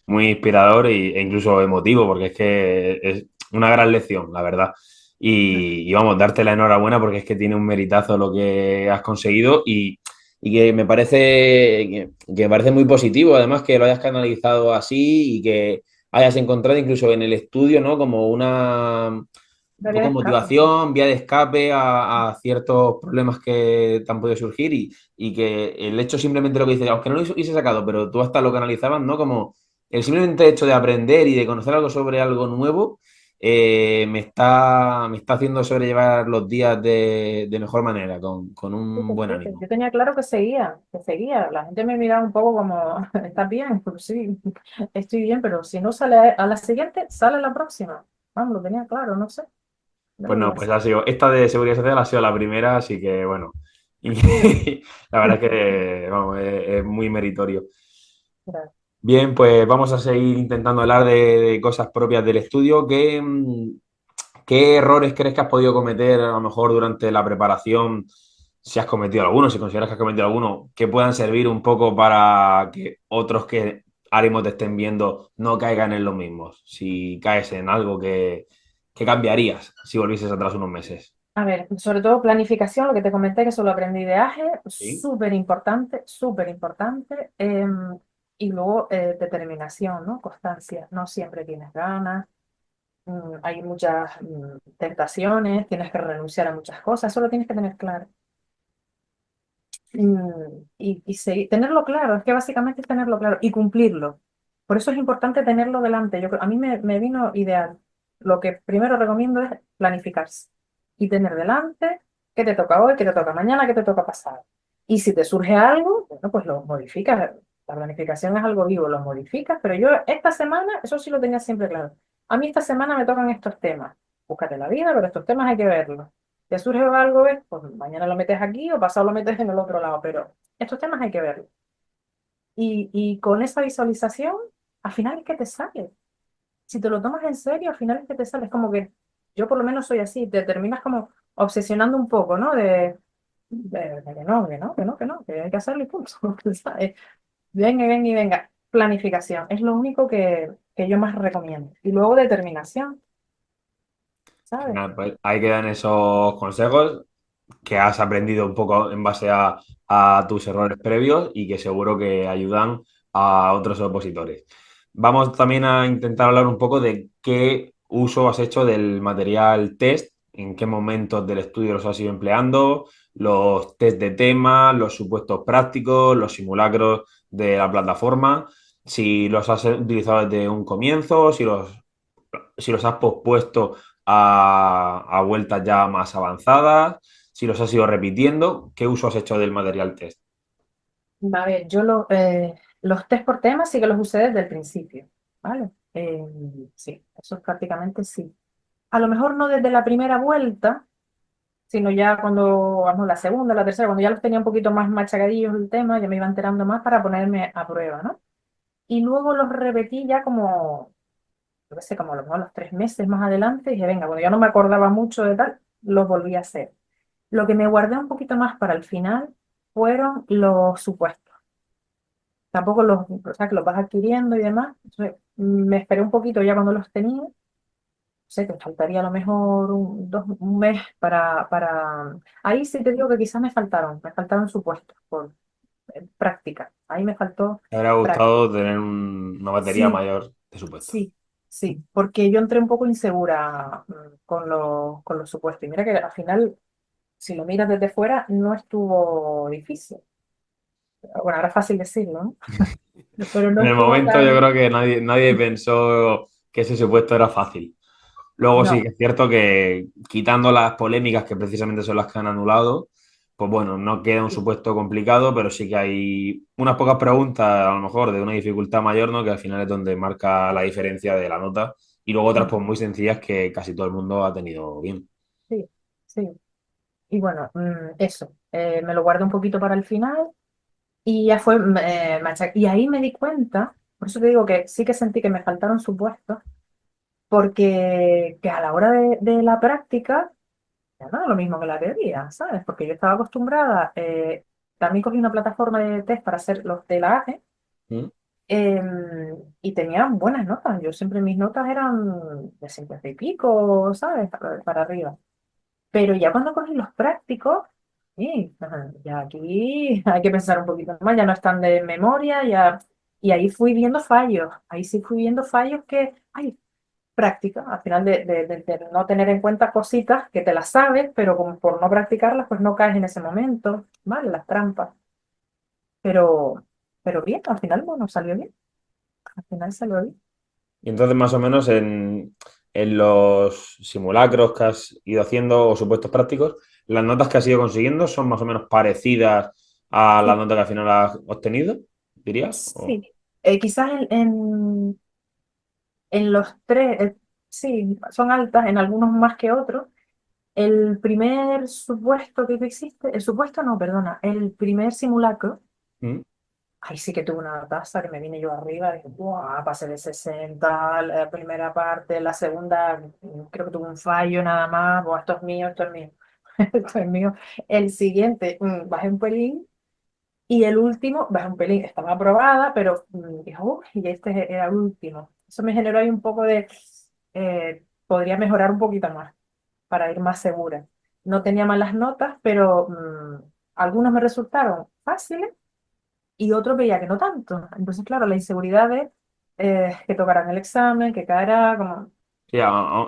inspirador e incluso emotivo, porque es que es una gran lección, la verdad. Y vamos, darte la enhorabuena porque es que tiene un meritazo lo que has conseguido y que que me parece muy positivo, además, que lo hayas canalizado así y que hayas encontrado incluso en el estudio, ¿no? Como un la vía poco de escape. motivación, vía de escape a ciertos problemas que te han podido surgir y que el hecho simplemente lo que dices, aunque no lo hubiese sacado, pero tú hasta lo canalizabas, ¿no? Como el simplemente hecho de aprender y de conocer algo sobre algo nuevo me está haciendo sobrellevar los días de mejor manera, con Sí, un que buen sí, ánimo. yo tenía claro que seguía, que seguía. La gente me miraba un poco como, ¿estás bien? Pues sí, estoy bien, pero si no sale a la siguiente, sale a la próxima. Vamos, lo tenía claro, no sé. Yo Pues lo no, veía pues así. ha sido, esta de seguridad social ha sido la primera, así que bueno, y la verdad es que vamos, es muy meritorio. Gracias. Bien, pues vamos a seguir intentando hablar de cosas propias del estudio. ¿Qué errores crees que has podido cometer a lo mejor durante la preparación? Si has cometido alguno, si consideras que has cometido alguno, que puedan servir un poco para que otros que ahora mismo te estén viendo no caigan en los mismos. Si caes en algo que cambiarías si volvieses atrás unos meses. A ver, sobre todo planificación, lo que te comenté, que eso lo aprendí de AGE, Sí. súper importante, súper importante. Y luego determinación, ¿no? Constancia. No siempre tienes ganas, hay muchas tentaciones, tienes que renunciar a muchas cosas, eso lo tienes que tener claro. Tenerlo claro, es que básicamente es tenerlo claro y cumplirlo. Por eso es importante tenerlo delante. A mí me vino ideal. Lo que primero recomiendo es planificarse y tener delante qué te toca hoy, qué te toca mañana, qué te toca pasar. Y si te surge algo, bueno, pues lo modificas. La planificación es algo vivo, lo modificas, pero yo esta semana, eso sí lo tenía siempre claro. A mí esta semana me tocan estos temas. Búscate la vida, pero estos temas hay que verlos. ¿Te surge algo? Pues mañana lo metes aquí o pasado lo metes en el otro lado, pero estos temas hay que verlos. Y con esa visualización, al final es que te sale. Si te lo tomas en serio, al final es que te sale. Es como que yo por lo menos soy así, te terminas como obsesionando un poco, ¿no? De que no, que no, que no, que no, que hay que hacerlo y punto. ¿Sabes? Venga, venga y venga. Planificación es lo único que yo más recomiendo. Y luego determinación, ¿sabes? Genial, pues ahí quedan esos consejos que has aprendido un poco en base a tus errores previos y que seguro que ayudan a otros opositores. Vamos también a intentar hablar un poco de qué uso has hecho del material test, en qué momentos del estudio los has ido empleando, los test de tema, los supuestos prácticos, los simulacros de la plataforma, si los has utilizado desde un comienzo, si los has pospuesto a vueltas ya más avanzadas, si los has ido repitiendo, ¿qué uso has hecho del material test? A ver, los test por temas sí que los usé desde el principio, ¿vale? Sí, eso prácticamente sí. A lo mejor no desde la primera vuelta, sino ya cuando, vamos, la segunda, la tercera, cuando ya los tenía un poquito más machacadillos el tema, ya me iba enterando más para ponerme a prueba, ¿no? Y luego los repetí ya como, yo qué sé, como a lo mejor los 3 meses más adelante, y dije, venga, bueno, ya no me acordaba mucho de tal, los volví a hacer. Lo que me guardé un poquito más para el final fueron los supuestos. Tampoco o sea, que los vas adquiriendo y demás. Entonces, me esperé un poquito ya cuando los tenía. Sé que faltaría a lo mejor un mes para... Ahí sí te digo que quizás me faltaron supuestos por práctica. Ahí me faltó Me habría práctica. gustado tener una batería Sí, mayor de supuestos. sí, sí, porque yo entré un poco insegura con los supuestos. Y mira que al final, si lo miras desde fuera, no estuvo difícil. Bueno, ahora es fácil decirlo, ¿no? Pero no En el estuvo momento yo tan... creo que nadie pensó que ese supuesto era fácil. Luego sí No. que es cierto que quitando las polémicas que precisamente son las que han anulado, pues bueno, no queda un Sí. supuesto complicado, pero sí que hay unas pocas preguntas, a lo mejor de una dificultad mayor, ¿no? Que al final es donde marca la diferencia de la nota. Y luego otras pues muy sencillas que casi todo el mundo ha tenido bien. Sí, sí. Y bueno, eso, me lo guardo un poquito para el final Y ya fue, y ahí me di cuenta, por eso te digo que sí que sentí que me faltaron supuestos, porque que a la hora de la práctica, ya no es lo mismo que la teoría, ¿sabes? Porque yo estaba acostumbrada, también cogí una plataforma de test para hacer los de la AGE, ¿Mm? y tenía buenas notas. Yo siempre mis notas eran de 50 y pico, ¿sabes? Para arriba. Pero ya cuando cogí los prácticos, sí, ajá, ya aquí hay que pensar un poquito más, ya no están de memoria, ya, y ahí fui viendo fallos, ahí sí fui viendo fallos que, ay, práctica, al final de no tener en cuenta cositas que te las sabes, pero como por no practicarlas, pues no caes en ese momento, ¿vale? Las trampas, pero, pero bien, al final, bueno, salió bien, al final salió bien. Y entonces, más o menos, en los simulacros que has ido haciendo o supuestos prácticos, las notas que has ido consiguiendo son más o menos parecidas a la Sí, nota que al final has obtenido, dirías. sí. Quizás en los tres, sí, son altas, en algunos más que otros. El primer supuesto que tú hiciste, el supuesto no, perdona, el primer simulacro, ¿Mm? ahí sí que tuve una tasa que me vine yo arriba, dije, ¡buah! Pasé de 60 la primera parte, la segunda, creo que tuve un fallo nada más, ¡buah! Esto es mío, esto es mío, esto es mío. El siguiente, bajé un pelín, y el último, bajé un pelín, estaba aprobada, pero dije, y este era el último. Eso me generó ahí un poco de, podría mejorar un poquito más para ir más segura. No tenía malas notas, pero algunos me resultaron fáciles y otros veía que no tanto. Entonces, claro, la inseguridad de que tocaran el examen, que caerá, como... Sí,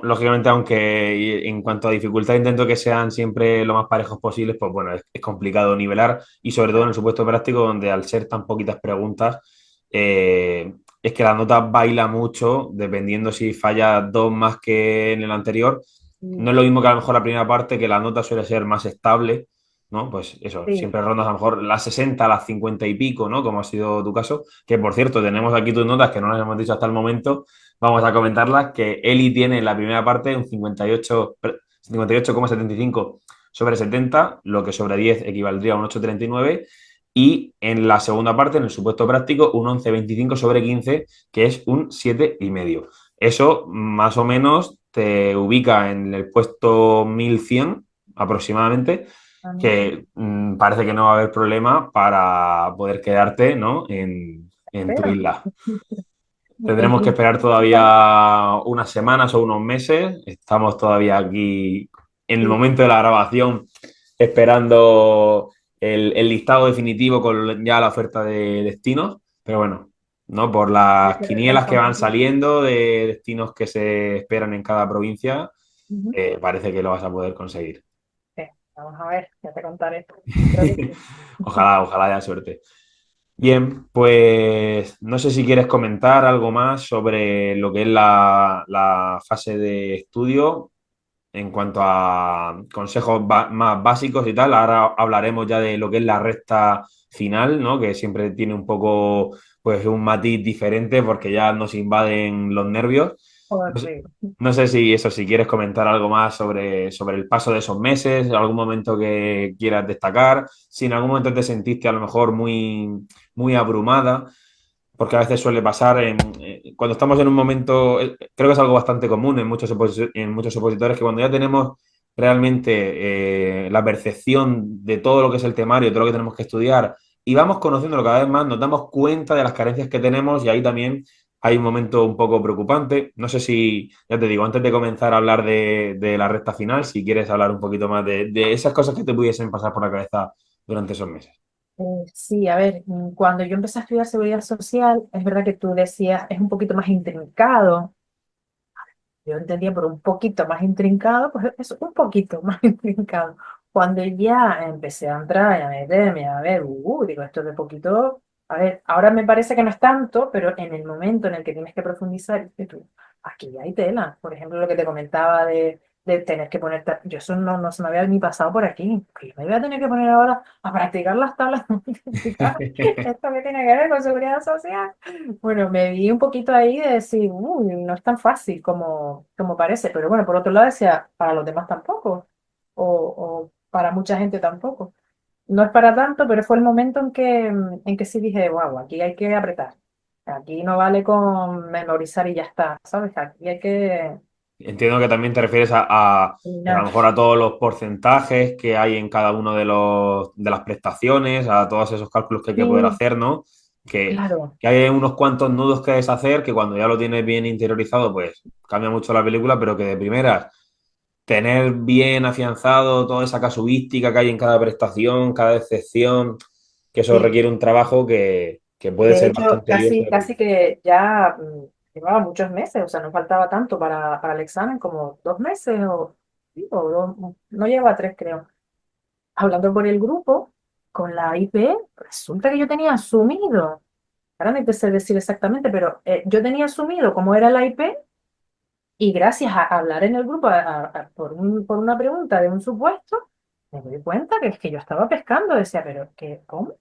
lógicamente, aunque en cuanto a dificultad intento que sean siempre lo más parejos posibles, pues bueno, es complicado nivelar y sobre todo en el supuesto práctico donde al ser tan poquitas preguntas, es que la nota baila mucho dependiendo si falla dos más que en el anterior. No es lo mismo que a lo mejor la primera parte, que la nota suele ser más estable, ¿no? Pues eso, Sí, siempre rondas a lo mejor las 60, las 50 y pico, ¿no? Como ha sido tu caso, que por cierto, tenemos aquí tus notas que no las hemos dicho hasta el momento. Vamos a comentarlas, que Eli tiene en la primera parte un 58,75 sobre 70, lo que sobre 10 equivaldría a un 8,39. Y en la segunda parte, en el supuesto práctico, un 11,25 sobre 15, que es un 7,5. Eso más o menos te ubica en el puesto 1100 aproximadamente, que parece que no va a haber problema para poder quedarte, ¿no? en tu pero isla. en Tendremos que esperar principio, todavía unas semanas o unos meses. Estamos todavía aquí en el sí, momento de la grabación esperando el listado definitivo con ya la oferta de destinos. Pero bueno, ¿no? Por las el quinielas que van competidor. saliendo de destinos que se esperan en cada provincia, Ujú. parece que lo vas a poder conseguir. Sí, vamos a ver, ya te contaré. Creo que sí. Ojalá, ojalá haya suerte. Bien, pues no sé si quieres comentar algo más sobre lo que es la fase de estudio en cuanto a consejos más básicos y tal. Ahora hablaremos ya de lo que es la recta final, ¿no? Que siempre tiene un poco, pues, un matiz diferente porque ya nos invaden los nervios. No sé, Horrible. no sé si eso, si quieres comentar algo más sobre el paso de esos meses, algún momento que quieras destacar, si en algún momento te sentiste a lo mejor muy abrumada, porque a veces suele pasar cuando estamos en un momento, creo que es algo bastante común en muchos opositores, que cuando ya tenemos realmente la percepción de todo lo que es el temario, todo lo que tenemos que estudiar, y vamos conociéndolo cada vez más, nos damos cuenta de las carencias que tenemos y ahí también hay un momento un poco preocupante. No sé si, ya te digo, antes de comenzar a hablar de la recta final, si quieres hablar un poquito más de esas cosas que te pudiesen pasar por la cabeza durante esos meses. Sí, a ver, cuando yo empecé a estudiar seguridad social, es verdad que tú decías, es un poquito más intrincado. Yo entendía por un poquito más intrincado, pues es un poquito más intrincado. Cuando ya empecé a entrar y a meterme, a ver, digo, esto de poquito, a ver, ahora me parece que no es tanto, pero en el momento en el que tienes que profundizar, dices tú, aquí hay tela. Por ejemplo, lo que te comentaba de tener que ponerte, yo eso no se me había ni pasado por aquí, que yo me voy a tener que poner ahora a practicar las tablas multiplicar. ¿Esto qué tiene que ver con seguridad social? Bueno, me vi un poquito ahí de decir, uy, no es tan fácil como parece, pero bueno, por otro lado decía, para los demás tampoco, o para mucha gente tampoco. no es para tanto, pero fue el momento en que sí dije, wow, aquí hay que apretar. Aquí no vale con memorizar y ya está, ¿sabes? Aquí hay que Entiendo que también te refieres pues a lo terminar. mejor a todos los porcentajes que hay en cada uno de las prestaciones, a todos esos cálculos que hay que poder Sí, hacer, ¿no? Que, claro, que hay unos cuantos nudos que deshacer, que cuando ya lo tienes bien interiorizado, pues cambia mucho la película, pero que de primeras tener bien afianzado toda esa casuística que hay en cada prestación, cada excepción, que eso sí. requiere un trabajo que puede De ser hecho, bastante lioso. casi que ya llevaba muchos meses, o sea, no faltaba tanto para el examen, como 2 meses sí, no lleva 3, creo. Hablando por el grupo, con la IP, resulta que yo tenía asumido, ahora no te sé decir exactamente, pero yo tenía asumido cómo era la IP y gracias a hablar en el grupo por una pregunta de un supuesto, me doy cuenta que es que yo estaba pescando, decía, pero que, ¿cómo?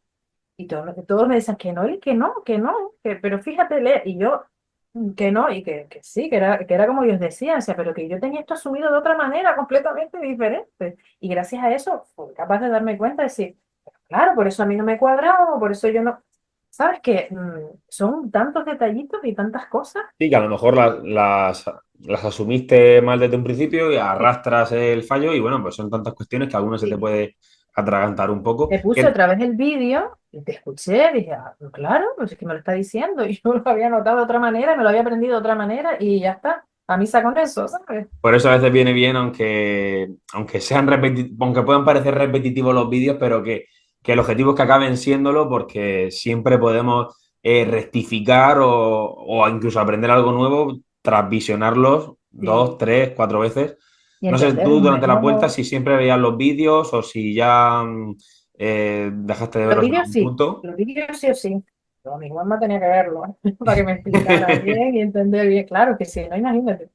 Y todos me decían que no, pero fíjate, lee, y yo, que no, y que sí, que era como ellos decían, decía, pero que yo tenía esto asumido de otra manera, completamente diferente. Y gracias a eso fui capaz de darme cuenta de decir, claro, por eso a mí no me cuadraba, por eso yo no, ¿sabes qué? Son tantos detallitos y tantas cosas. Sí, que a lo mejor las asumiste mal desde un principio y arrastras el fallo y bueno, pues son tantas cuestiones que a algunas se te Sí. puede atragantar un poco. Me puse Que, otra vez el vídeo y te escuché, dije, ah, pues claro, pues es que me lo está diciendo, y yo lo había notado de otra manera, me lo había aprendido de otra manera y ya está, a misa con eso, ¿sabes? por eso a veces viene bien, aunque aunque puedan parecer repetitivos los vídeos, pero que el objetivo es que acaben siéndolo porque siempre podemos rectificar o incluso aprender algo nuevo tras visionarlos Sí. 2, 3, 4 veces. Y No sé, tú entenderlos durante las vueltas mejor. si siempre veías los vídeos o si ya dejaste de verlos en algún punto. Los vídeos sí o sí, pero mi mamá tenía que verlo, ¿eh? Para que me explicara bien y entender bien, claro que sí, no, imagínate,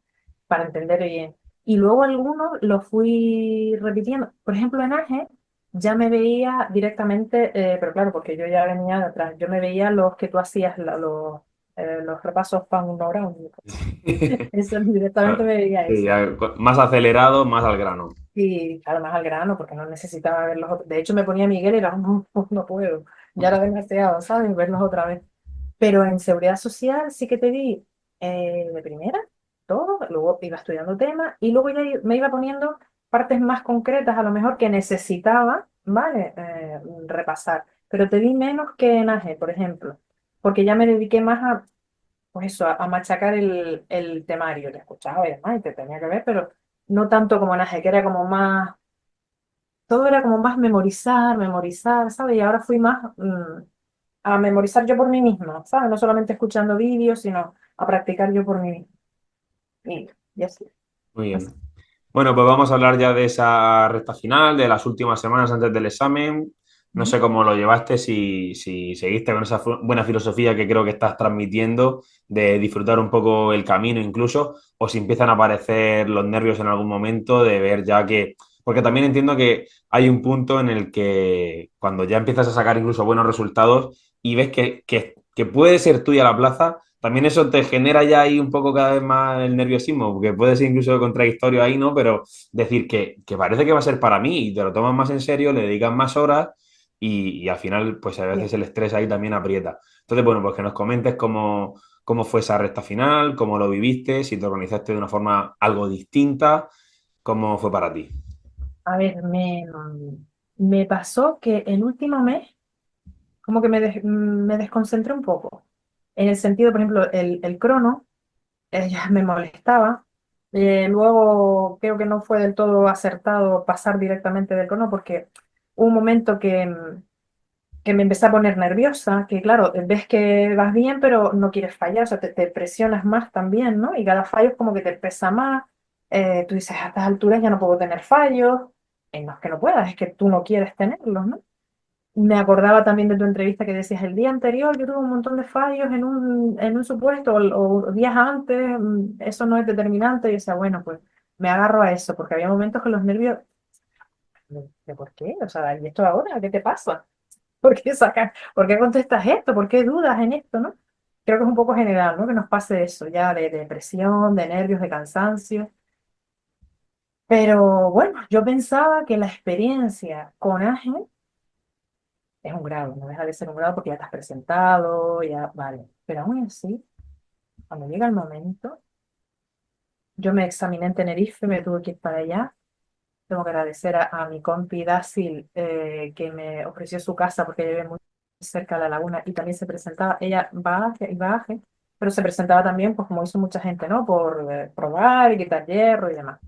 para entender bien. Y luego algunos los fui repitiendo, por ejemplo en Aje ya me veía directamente, pero claro, porque yo ya venía de atrás, yo me veía los que tú hacías, los repasos pan no. Eso directamente me veía Sí, eso. más acelerado, más al grano. Y además al grano, porque no necesitaba verlos. De hecho, me ponía Miguel y era, no, no puedo, ya era demasiado, ¿sabes? Verlos otra vez. Pero en seguridad social sí que te di de primera todo, luego iba estudiando temas y luego ya me iba poniendo partes más concretas, a lo mejor que necesitaba, ¿vale? Repasar. Pero te di menos que en AGE, por ejemplo, porque ya me dediqué más a pues eso, a machacar el temario. Te escuchaba y demás, y te tenía que ver, pero no tanto como Naje, que era como más, todo era como más memorizar, ¿sabes? Y ahora fui más a memorizar yo por mí misma, ¿sabes? No solamente escuchando vídeos, sino a practicar yo por mí misma. Y así, Muy así. bien. Bueno, pues vamos a hablar ya de esa recta final, de las últimas semanas antes del examen. No Ujú. sé cómo lo llevaste, si seguiste con esa buena filosofía que creo que estás transmitiendo, de disfrutar un poco el camino incluso, o si empiezan a aparecer los nervios en algún momento, de ver ya que... Porque también entiendo que hay un punto en el que cuando ya empiezas a sacar incluso buenos resultados y ves que puede ser tuya la plaza, también eso te genera ya ahí un poco cada vez más el nerviosismo, porque puede ser incluso contradictorio ahí, ¿no? Pero decir que parece que va a ser para mí y te lo tomas más en serio, le dedicas más horas y al final, pues a Sí. veces el estrés ahí también aprieta. Entonces, bueno, pues que nos comentes cómo fue esa recta final, cómo lo viviste, si te organizaste de una forma algo distinta, cómo fue para ti. A ver, me pasó que el último mes como que me desconcentré un poco. En el sentido, por ejemplo, el crono. Ya me molestaba. Luego creo que no fue del todo acertado pasar directamente del cono porque hubo un momento que me empecé a poner nerviosa, que claro, ves que vas bien, pero no quieres fallar, o sea, te presionas más también, ¿no? Y cada fallo es como que te pesa más. Tú dices, a estas alturas ya no puedo tener fallos. No es que no puedas, es que tú no quieres tenerlos, ¿no? Me acordaba también de tu entrevista que decías el día anterior, yo tuve un montón de fallos en un supuesto o días antes, eso no es determinante. Y decía, bueno, pues me agarro a eso, porque había momentos que los nervios, ¿de por qué? O sea, ¿y esto ahora? ¿Qué te pasa? ¿Por qué sacas? ¿Por qué contestas esto? ¿Por qué dudas en esto, no? Creo que es un poco general, ¿no? Que nos pase eso, ya de depresión, de nervios, de cansancio. Pero bueno, yo pensaba que la experiencia con Ángel es un grado, no deja de ser un grado porque ya te has presentado, ya, vale. Pero aún así, cuando llega el momento, yo me examiné en Tenerife, me tuve que ir para allá. Tengo que agradecer a mi compi Dácil que me ofreció su casa porque vive muy cerca de la laguna y también se presentaba, ella baje y baje, pero se presentaba también, pues como hizo mucha gente, ¿no? Por probar y quitar hierro y demás.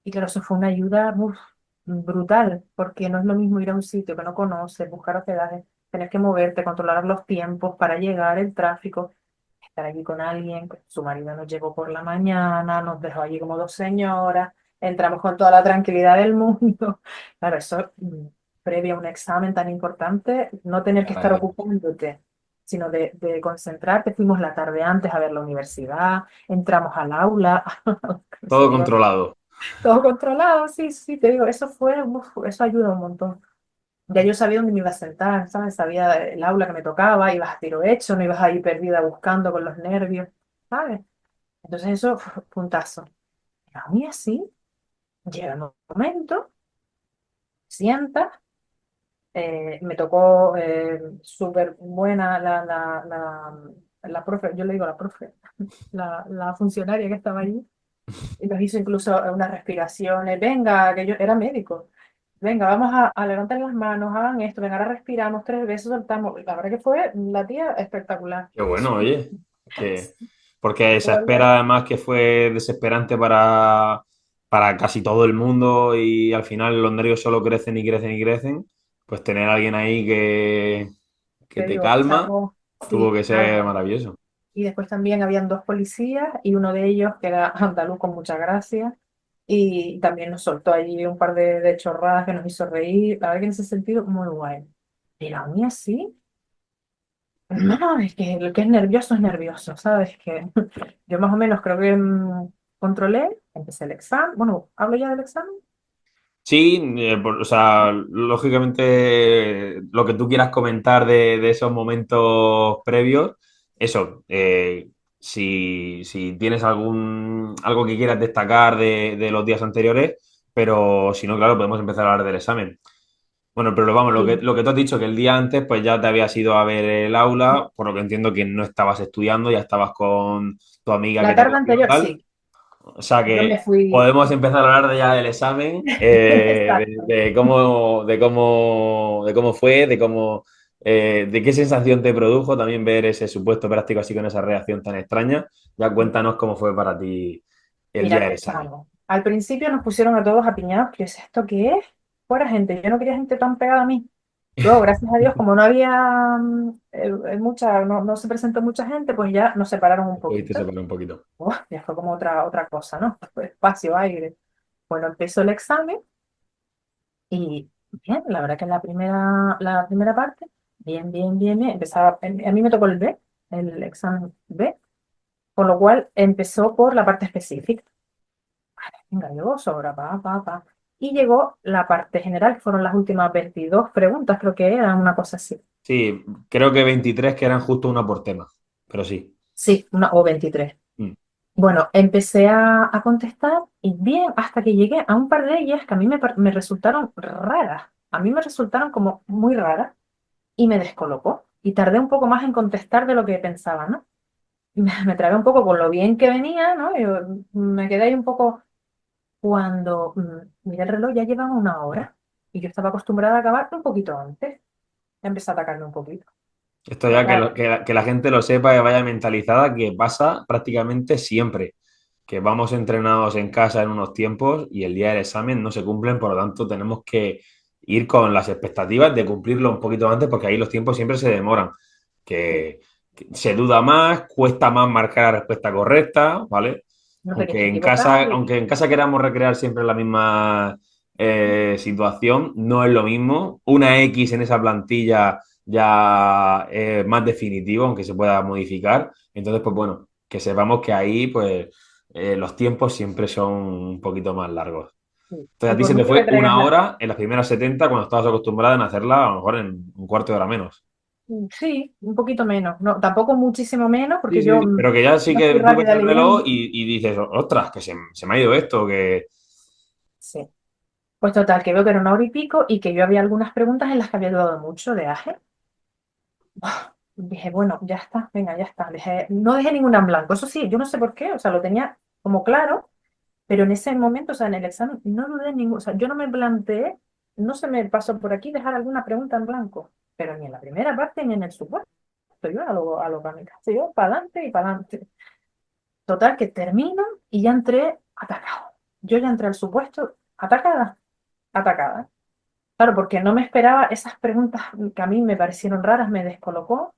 Y claro, eso fue una ayuda uf, brutal, porque no es lo mismo ir a un sitio que no conoces, buscar hospedaje, tener que moverte, controlar los tiempos para llegar, el tráfico, estar allí con alguien. Pues, su marido nos llegó por la mañana, nos dejó allí como dos señoras, entramos con toda la tranquilidad del mundo. Claro, eso previo a un examen tan importante, no tener que estar Claro, ocupándote, sino de concentrarte. Fuimos la tarde antes a ver la universidad, entramos al aula, todo señor, controlado. todo controlado, sí, sí, te digo, eso fue, uf, eso ayuda un montón. Ya yo sabía dónde me iba a sentar, ¿sabes? Sabía el aula que me tocaba, ibas a tiro hecho, no ibas a ir perdida buscando con los nervios, ¿sabes? Entonces eso, uf, puntazo. Y aún así, llega el momento, sientas, me tocó súper buena la profe, yo le digo la profe, la funcionaria que estaba allí, y nos hizo incluso unas respiraciones, venga, que yo era médico. Venga, vamos a levantar las manos, hagan esto, venga, ahora respiramos tres veces, soltamos. La verdad que fue la tía espectacular. Qué bueno, Súper. oye. Que, porque esa Todavía espera además que fue desesperante para casi todo el mundo y al final los nervios solo crecen y crecen y crecen, pues tener a alguien ahí que te te digo, calma chapó, tuvo sí, que ser algo. maravilloso. Y después también habían dos policías y uno de ellos, que era andaluz con mucha gracia, y también nos soltó allí un par de chorradas que nos hizo reír. La verdad que en ese sentido, muy guay. Pero aún así, no, es que lo que es nervioso, ¿sabes? Que yo más o menos creo que controlé, empecé el examen. Bueno, ¿hablo ya del examen? Sí, o sea, lógicamente lo que tú quieras comentar de esos momentos previos, eso, si tienes algo que quieras destacar de los días anteriores, pero si no, claro, podemos empezar a hablar del examen. Bueno, pero vamos, Sí. lo que tú has dicho, que el día antes pues ya te habías ido a ver el aula, por lo que entiendo que no estabas estudiando, ya estabas con tu amiga que La te tarde acogió anterior, tal. sí. O sea Yo me que fui. podemos empezar a hablar ya del examen, Exacto. de cómo fue, de qué sensación te produjo también ver ese supuesto práctico así con esa reacción tan extraña. Ya cuéntanos cómo fue para ti el día Mira, del examen. vamos. Al principio nos pusieron a todos apiñados, que es esto qué es? Fuera gente, yo no quería gente tan pegada a mí. Luego, gracias a Dios, como no había no se presentó mucha gente, pues ya nos separaron un Pudiste poquito. separar un poquito. Uf, ya fue como otra cosa, ¿no? Fue espacio, aire. Bueno, empezó el examen y bien, la verdad que en la primera parte, bien, bien, bien, bien. Empezaba, a mí me tocó el B, el examen B, con lo cual empezó por la parte específica. Venga, llegó sobra, pa. Y llegó la parte general, que fueron las últimas 22 preguntas, creo que eran una cosa así. Sí, creo que 23 que eran justo una por tema, pero sí. Sí, o 23. Mm. Bueno, empecé a contestar y bien, hasta que llegué a un par de ellas que a mí me resultaron raras. A mí me resultaron como muy raras y me descolocó. Y tardé un poco más en contestar de lo que pensaba, ¿no? Y me trabé un poco con lo bien que venía, ¿no? Me quedé ahí un poco cuando miré el reloj, ya llevaba una hora y yo estaba acostumbrada a acabar un poquito antes. Ya empecé a atacarme un poquito. Esto ya Claro, que la gente lo sepa y vaya mentalizada, que pasa prácticamente siempre. Que vamos entrenados en casa en unos tiempos y el día del examen no se cumplen, por lo tanto tenemos que ir con las expectativas de cumplirlo un poquito antes porque ahí los tiempos siempre se demoran, sí, que se duda más, cuesta más marcar la respuesta correcta, ¿vale? no te quieres equivocar Aunque en casa queramos recrear siempre la misma situación, no es lo mismo. Una X en esa plantilla ya es más definitivo, aunque se pueda modificar. Entonces, pues bueno, que sepamos que ahí, pues los tiempos siempre son un poquito más largos. sí. Entonces Y a ti por se te mucho que fue traigas una la... hora en las primeras 70 cuando estabas acostumbrada en hacerla a lo mejor en un cuarto de hora menos. Sí, un poquito menos. No, tampoco muchísimo menos, Sí, porque sí, yo sí. Pero que ya sí no estoy que tú ves rápida el reloj leyendo. y dices, ostras, que se me ha ido esto, que Sí. Pues total, que veo que era una hora y pico y que yo había algunas preguntas en las que había dudado mucho de AGE. Dije, bueno, ya está, venga, ya está. No dejé ninguna en blanco. Eso sí, yo no sé por qué, o sea, lo tenía como claro, pero en ese momento, o sea, en el examen, no dudé en ningún, o sea, yo no me planteé, no se me pasó por aquí dejar alguna pregunta en blanco, pero ni en la primera parte ni en el supuesto. Yo a lo kamikaze, yo para adelante y para adelante. Total, que termino y ya entré atacado. Yo ya entré al supuesto atacada, atacada. Claro, porque no me esperaba esas preguntas que a mí me parecieron raras, me descolocó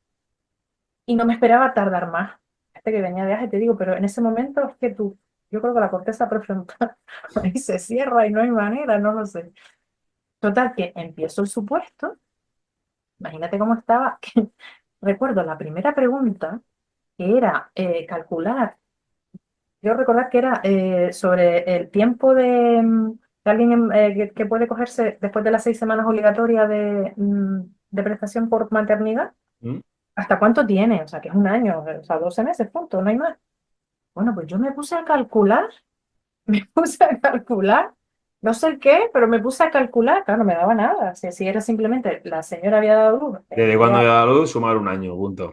y no me esperaba tardar más. Este que venía de viaje, te digo, pero en ese momento es que tú, yo creo que la corteza prefrontal ahí se cierra y no hay manera, no lo sé. Total, que empiezo el supuesto, imagínate cómo estaba, que recuerdo la primera pregunta, que era calcular, yo recordar que era sobre el tiempo de alguien que puede cogerse después de las 6 semanas obligatorias de prestación por maternidad. ¿Mm? ¿Hasta cuánto tiene? O sea, que es un año, o sea, 12 meses, punto, no hay más. Bueno, pues yo me puse a calcular, me puse a calcular, no sé qué, pero me puse a calcular, claro, no me daba nada. Si era simplemente la señora había dado luz, Desde cuando hacía, había dado luz, sumar un año, punto.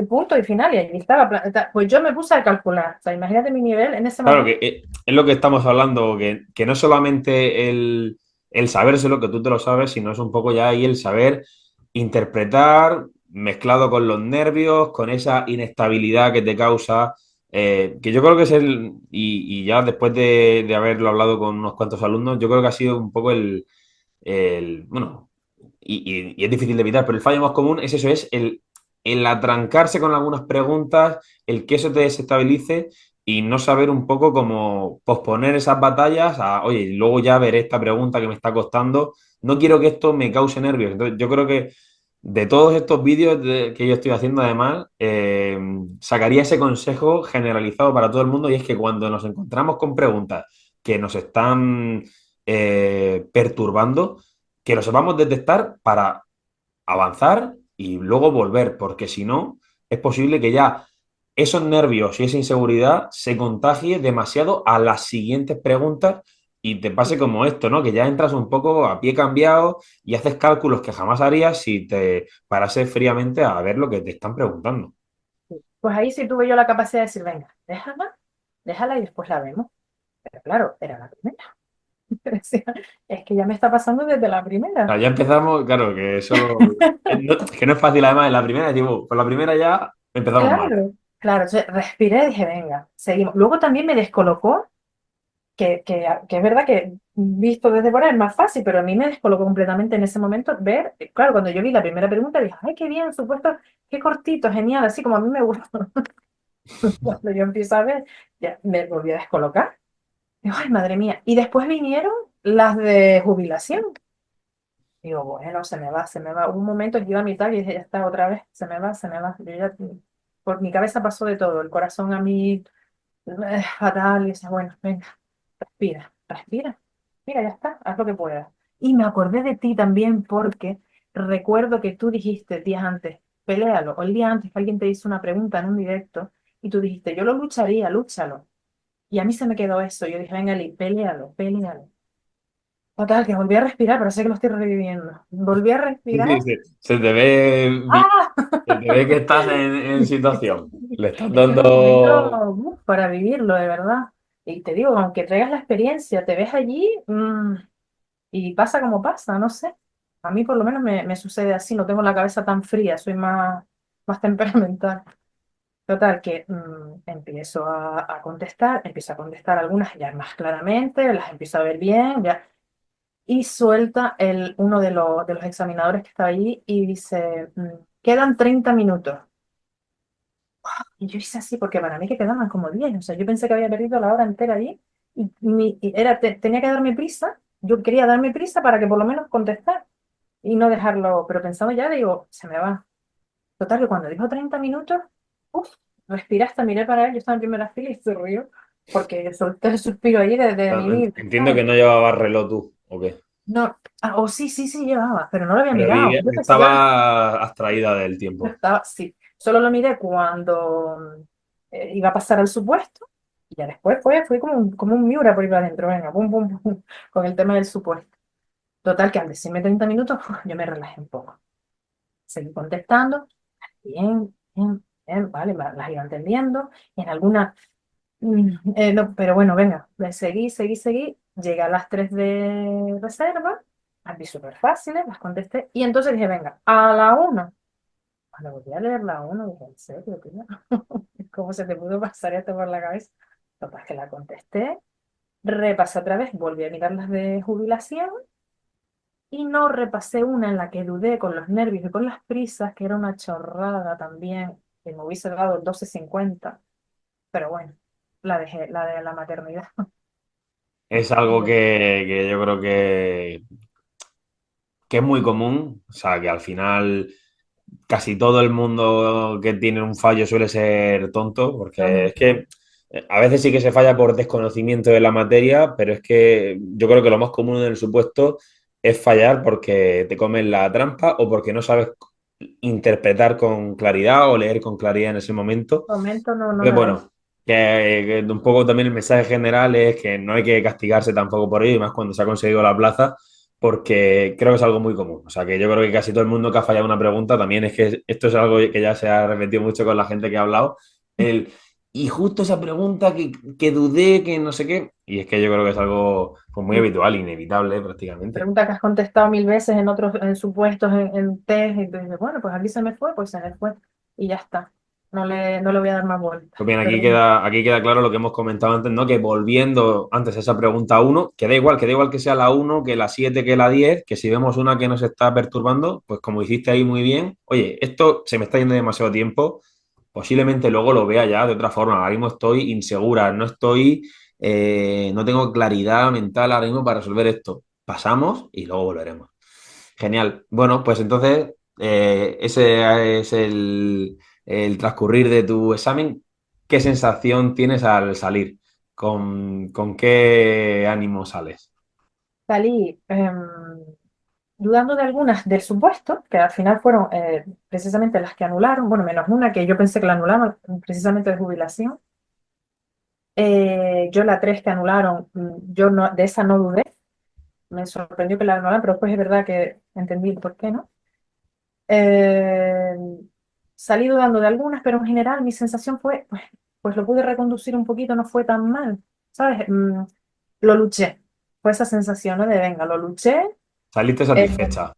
punto y final, y ahí estaba. Pues yo me puse a calcular, o sea, imagínate mi nivel en ese Claro momento. que es lo que estamos hablando, que no es solamente el sabérselo, que tú te lo sabes, sino es un poco ya ahí el saber interpretar mezclado con los nervios, con esa inestabilidad que te causa, que yo creo que es y ya después de haberlo hablado con unos cuantos alumnos, yo creo que ha sido un poco bueno, y es difícil de evitar, pero el fallo más común es eso, es el atrancarse con algunas preguntas, el que eso te desestabilice y no saber un poco cómo posponer esas batallas a, oye, luego ya veré esta pregunta que me está costando, no quiero que esto me cause nervios. Entonces, yo creo que de todos estos vídeos que yo estoy haciendo, además, sacaría ese consejo generalizado para todo el mundo y es que cuando nos encontramos con preguntas que nos están perturbando, que lo sepamos detectar para avanzar y luego volver, porque si no, es posible que ya esos nervios y esa inseguridad se contagie demasiado a las siguientes preguntas y te pase como esto, ¿no? Que ya entras un poco a pie cambiado y haces cálculos que jamás harías si te parases fríamente a ver lo que te están preguntando. Pues ahí sí tuve yo la capacidad de decir, venga, déjala y después la vemos. Pero claro, era la primera. Decía, es que ya me está pasando desde la O sea, primera. ya empezamos, claro, que eso que no es fácil además en la primera, digo, con la primera ya empezamos mal. Claro, claro. Entonces, respiré y dije, venga, seguimos. Luego también me descolocó, que es verdad que visto desde fuera es más fácil, pero a mí me descolocó completamente en ese momento ver, claro, cuando yo vi la primera pregunta, dije, ay, qué bien, supuesto, qué cortito, genial, así como a mí me gusta. Cuando yo empiezo a ver, ya me volví a descolocar. Digo, ay, madre mía. Y después vinieron las de jubilación. Digo, bueno, se me va, se me va. Hubo un momento que iba a mitad y dije, ya está, otra vez, se me va, se me va. Yo ya, por mi cabeza pasó de todo, el corazón a mí fatal, y dice, bueno, venga, respira, respira. Mira, ya está, haz lo que puedas. Y me acordé de ti también porque recuerdo que tú dijiste días antes, peléalo, o el día antes que alguien te hizo una pregunta en un directo y tú dijiste, yo lo lucharía, lúchalo. Y a mí se me quedó eso. Yo dije, venga, Lee, pélealo, pélealo. Total, que volví a respirar, pero sé que lo estoy reviviendo. Volví a Sí, sí, respirar. sí. Se te ve, ¡Ah! se te ve que estás en situación. Le estás Es que es un momento dando. para vivirlo, de verdad. Y te digo, aunque traigas la experiencia, te ves allí y pasa como pasa, no sé. A mí por lo menos me sucede así, no tengo la cabeza tan fría, soy más temperamental. Total, que empiezo empiezo a contestar algunas ya más claramente, las empiezo a ver bien, ya. Y suelta uno de los examinadores que estaba allí y dice, quedan 30 minutos. Y yo hice así, porque para mí que quedaban como 10, o sea, yo pensé que había perdido la hora entera allí tenía que darme prisa, yo quería darme prisa para que por lo menos contestar y no dejarlo, pero pensando ya, digo, se me va. Total, que cuando dijo 30 minutos, uff, respiré hasta miré para él, yo estaba en primera fila y se rió, porque solté el suspiro allí de mi vida, Entiendo ¿sabes? que no llevabas reloj tú, ¿o qué? No, sí, sí, sí llevaba, pero no lo había Pero mirado. Yo pensé ya, estaba abstraída del tiempo. estaba, sí, solo lo miré cuando iba a pasar al supuesto y ya después fui como un Miura por ir para adentro, venga, pum, pum, pum, con el tema del supuesto. Total, que al decirme 30 minutos, yo me relajé un poco. Seguí contestando, bien, bien, bien, vale, las iba entendiendo. En alguna, no, pero bueno, venga, seguí, seguí, seguí. Llegué a las 3 de reserva, las vi súper fáciles, las contesté. Y entonces dije, venga, a la 1. Cuando volví a leer la 1, dije, ¿en serio, tía? ¿Cómo se te pudo pasar esto por la cabeza? Total, que la contesté, repasé otra vez, volví a mirar las de jubilación y no repasé una en la que dudé con los nervios y con las prisas, que era una chorrada también, que me hubiese dado el 12,50. Pero bueno, la dejé, la de la maternidad. Es algo que yo creo que es muy común, o sea, que al final casi todo el mundo que tiene un fallo suele ser tonto, porque es que a veces sí que se falla por desconocimiento de la materia, pero es que yo creo que lo más común en el supuesto es fallar porque te comes la trampa o porque no sabes interpretar con claridad o leer con claridad en ese momento. Momento no, no Entonces, me ves. bueno, que un poco también el mensaje general es que no hay que castigarse tampoco por ello, y más cuando se ha conseguido la plaza, porque creo que es algo muy común. O sea, que yo creo que casi todo el mundo que ha fallado una pregunta también es que esto es algo que ya se ha repetido mucho con la gente que ha hablado. El, y justo esa pregunta que dudé, que no sé qué, y es que yo creo que es algo pues, muy habitual, inevitable prácticamente. Pregunta que has contestado 1000 veces en otros, en supuestos, en test, y tú dices, bueno, pues aquí se me fue, pues se me fue, y ya está. No le voy a dar más vueltas. Pues bien, Pero bueno, aquí queda claro lo que hemos comentado antes, ¿no? Que volviendo antes a esa pregunta uno, que da igual que sea la uno que la 7 que la 10 que si vemos una que nos está perturbando, pues como hiciste ahí muy bien, oye, esto se me está yendo demasiado tiempo, posiblemente luego lo vea ya de otra forma. Ahora mismo estoy insegura, no tengo claridad mental ahora mismo para resolver esto. Pasamos y luego volveremos. Genial. Bueno, pues entonces ese es el transcurrir de tu examen. ¿Qué sensación tienes al salir? ¿Con qué ánimo sales? salí dudando de algunas del supuesto, que al final fueron precisamente las que anularon, bueno, menos una que yo pensé que la anularon, precisamente de jubilación. Yo la 3 que anularon, yo no, de esa no dudé, me sorprendió que la anularan, pero después es verdad que entendí por qué, ¿no? Eh, Salí dudando de algunas, pero en general mi sensación fue, pues lo pude reconducir un poquito, no fue tan mal, ¿sabes? Lo luché, fue esa sensación, ¿no? De venga, lo luché. ¿Saliste eh, satisfecha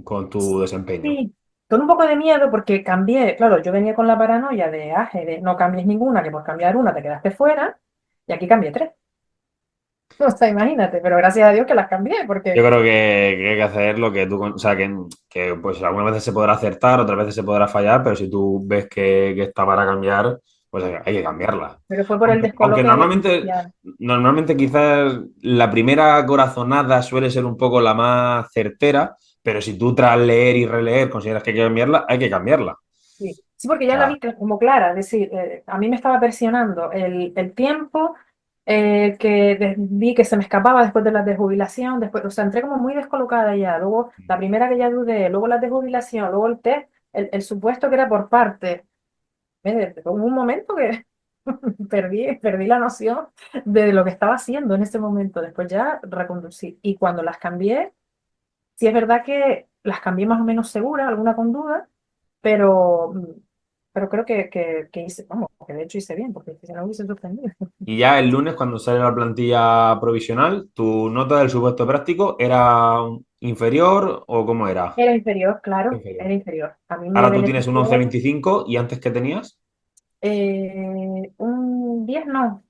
con tu desempeño? sí, con un poco de miedo porque cambié, claro, yo venía con la paranoia de no cambies ninguna, que por cambiar una te quedaste fuera, y aquí cambié tres. O sea, imagínate, pero gracias a Dios que las cambié, Yo porque creo que hay que hacer lo que o sea, que, pues algunas veces se podrá acertar, otras veces se podrá fallar, pero si tú ves que está para cambiar, pues hay que cambiarla. pero fue por el Aunque descoloque normalmente, inicial. normalmente quizás la primera corazonada suele ser un poco la más certera, pero si tú tras leer y releer consideras que hay que cambiarla, hay que cambiarla. Sí, sí, porque ya la Ya. vi como clara, es decir, a mí me estaba presionando el tiempo vi que se me escapaba después de las de jubilación, después, o sea, entré como muy descolocada ya, luego la primera que ya dudé, luego las de jubilación, luego el test, el supuesto que era por parte. Hubo un momento que perdí la noción de lo que estaba haciendo en ese momento, después ya reconducí. Y cuando las cambié, sí es verdad que las cambié más o menos seguras, alguna con duda, pero, pero creo que hice, vamos, que de hecho hice bien, porque si no hubiese suspendido. Y ya el lunes, cuando sale la plantilla provisional, ¿tu nota del supuesto práctico era inferior o cómo era? Era inferior, claro, Inferior. era inferior. A mí me Ahora tú tienes un once benefició veinticinco y antes ¿qué tenías? un 10 no,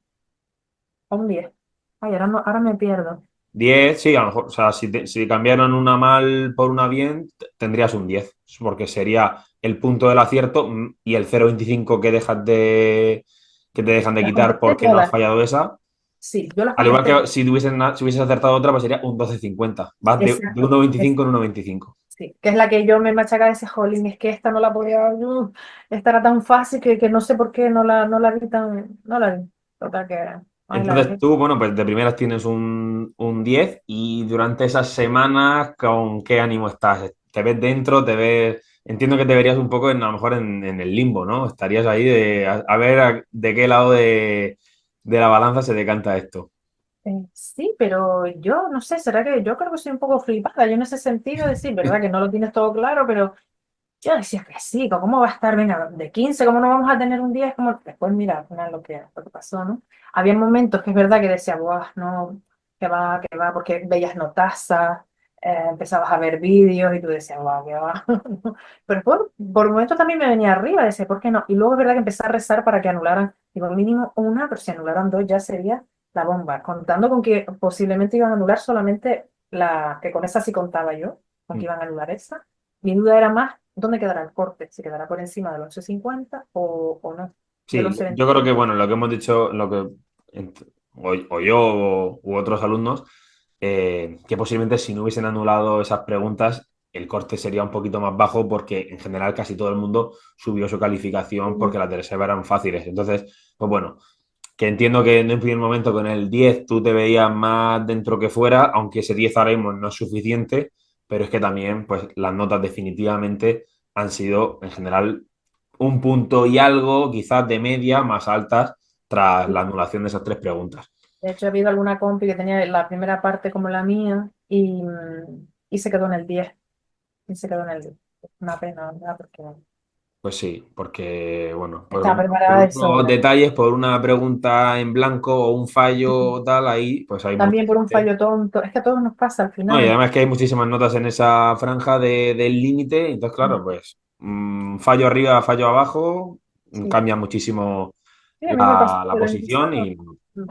un 10. Ay, ahora, no, ahora me pierdo. 10 sí, a lo mejor, o sea, si cambiaron una mal por una bien, tendrías un 10 porque sería el punto del acierto y el 0,25 que te dejan de Las quitar contesté porque no has todas. fallado esa. Sí, yo las Al igual contesté que todas. si hubieses acertado otra, pues sería un 12,50. Vas de Exacto. 1,25 en 1,25. Sí, que es la que yo me machacaba de ese jolín, es que esta no la podía, esta era tan fácil que no sé por qué no la vi no la vi. Total que ahí la Entonces dejé. tú, bueno, pues de primeras tienes un 10 y durante esas semanas, ¿con qué ánimo estás? ¿Te ves dentro? ¿Te ves...? Entiendo que te verías un poco a lo mejor en el limbo, ¿no? Estarías ahí de a ver de qué lado de la balanza se decanta esto. Sí, pero yo no sé, será que yo creo que soy un poco flipada, yo en ese sentido de sí, verdad que no lo tienes todo claro, pero yo decía que sí, ¿cómo va a estar? Venga, de 15, ¿cómo no vamos a tener un día? Es como, después mira, al final lo que pasó, ¿no? Había momentos que es verdad que decía, buah, no, que va, porque veías notazas, empezabas a ver vídeos y tú decías, buah, que va. Pero por momentos también me venía arriba, decía, ¿por qué no? Y luego es verdad que empecé a rezar para que anularan, digo, mínimo una, pero si anularan dos ya sería la bomba, contando con que posiblemente iban a anular solamente la, que con esa sí contaba yo, con que iban a anular esa. Mi duda era más, ¿dónde quedará el corte? ¿Si quedará por encima del 11,50 o no? Del Sí, yo creo que, 11,25. bueno, lo que hemos dicho, o yo u otros alumnos, que posiblemente si no hubiesen anulado esas preguntas, el corte sería un poquito más bajo porque en general casi todo el mundo subió su calificación porque Mm, las de reserva eran fáciles. Entonces, pues bueno, que entiendo que en el primer momento con el 10 tú te veías más dentro que fuera, aunque ese 10 ahora mismo no es suficiente, pero es que también pues las notas definitivamente han sido en general un punto y algo, quizás de media, más altas tras la sí. anulación de esas tres preguntas. De hecho, ha habido alguna compi que tenía la primera parte como la mía y se quedó en el 10. Y se quedó en el 10. Una pena, ¿verdad? Porque Pues sí, porque, bueno, estaba por preparada de unos sobra. detalles, por una pregunta en blanco o un fallo o tal, ahí pues hay mucha También por un gente. fallo tonto. Es que a todos nos pasa al No, y final. además que hay muchísimas notas en esa franja del límite, entonces claro, pues fallo arriba, fallo abajo, Sí, cambia muchísimo sí, a mí me pasó la el año posición pasado. y Mm,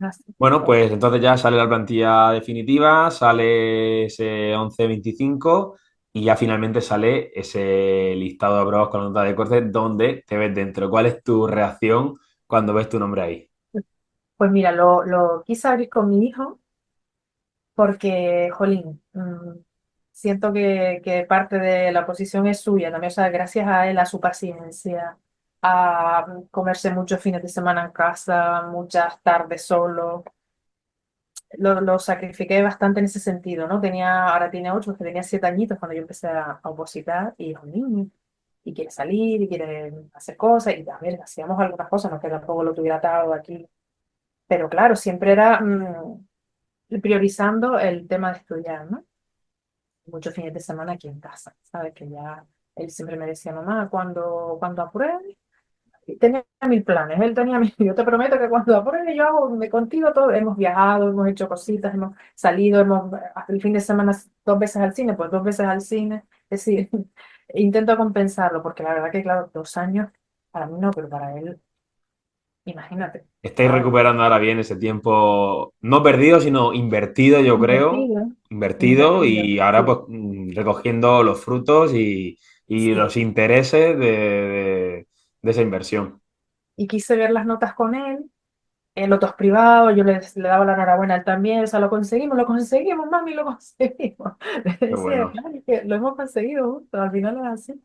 así. bueno, pues entonces ya sale la plantilla definitiva, sale ese 11-25 y ya finalmente sale ese listado de aprobados con la nota de corte donde te ves dentro. ¿Cuál es tu reacción cuando ves tu nombre ahí? Pues mira, lo quise abrir con mi hijo porque, jolín, siento que parte de la posición es suya también, o sea, gracias a él, a su paciencia, a comerse muchos fines de semana en casa, muchas tardes solo, lo sacrifiqué bastante en ese sentido, ¿no? Ahora tiene 8, que tenía 7 añitos cuando yo empecé a opositar y es un niño. Y quiere salir y quiere hacer cosas y a ver, hacíamos algunas cosas, no que tampoco lo tuviera atado aquí, pero claro, siempre era priorizando el tema de estudiar, ¿no? Muchos fines de semana aquí en casa, ¿sabes? Que ya él siempre me decía, mamá, cuando apruebe, y tenía mil planes, él tenía mil, yo te prometo que cuando apruebe yo hago contigo todo, hemos viajado, hemos hecho cositas, hemos salido, hasta el fin de semana 2 veces al cine, pues 2 veces al cine, es decir, intento compensarlo, porque la verdad que claro, 2 años, para mí no, pero para él, imagínate, Estáis ¿sabes? recuperando ahora bien ese tiempo, no perdido, sino invertido, yo creo, Invertido, invertido invertido, y ahora pues sí, recogiendo los frutos y sí. los intereses de esa inversión. Y quise ver las notas con él, en otros privados, yo le daba la enhorabuena a él también, o sea, lo conseguimos, mami, lo conseguimos. Le Qué decía, bueno. claro, es que lo hemos conseguido juntos, al final es así.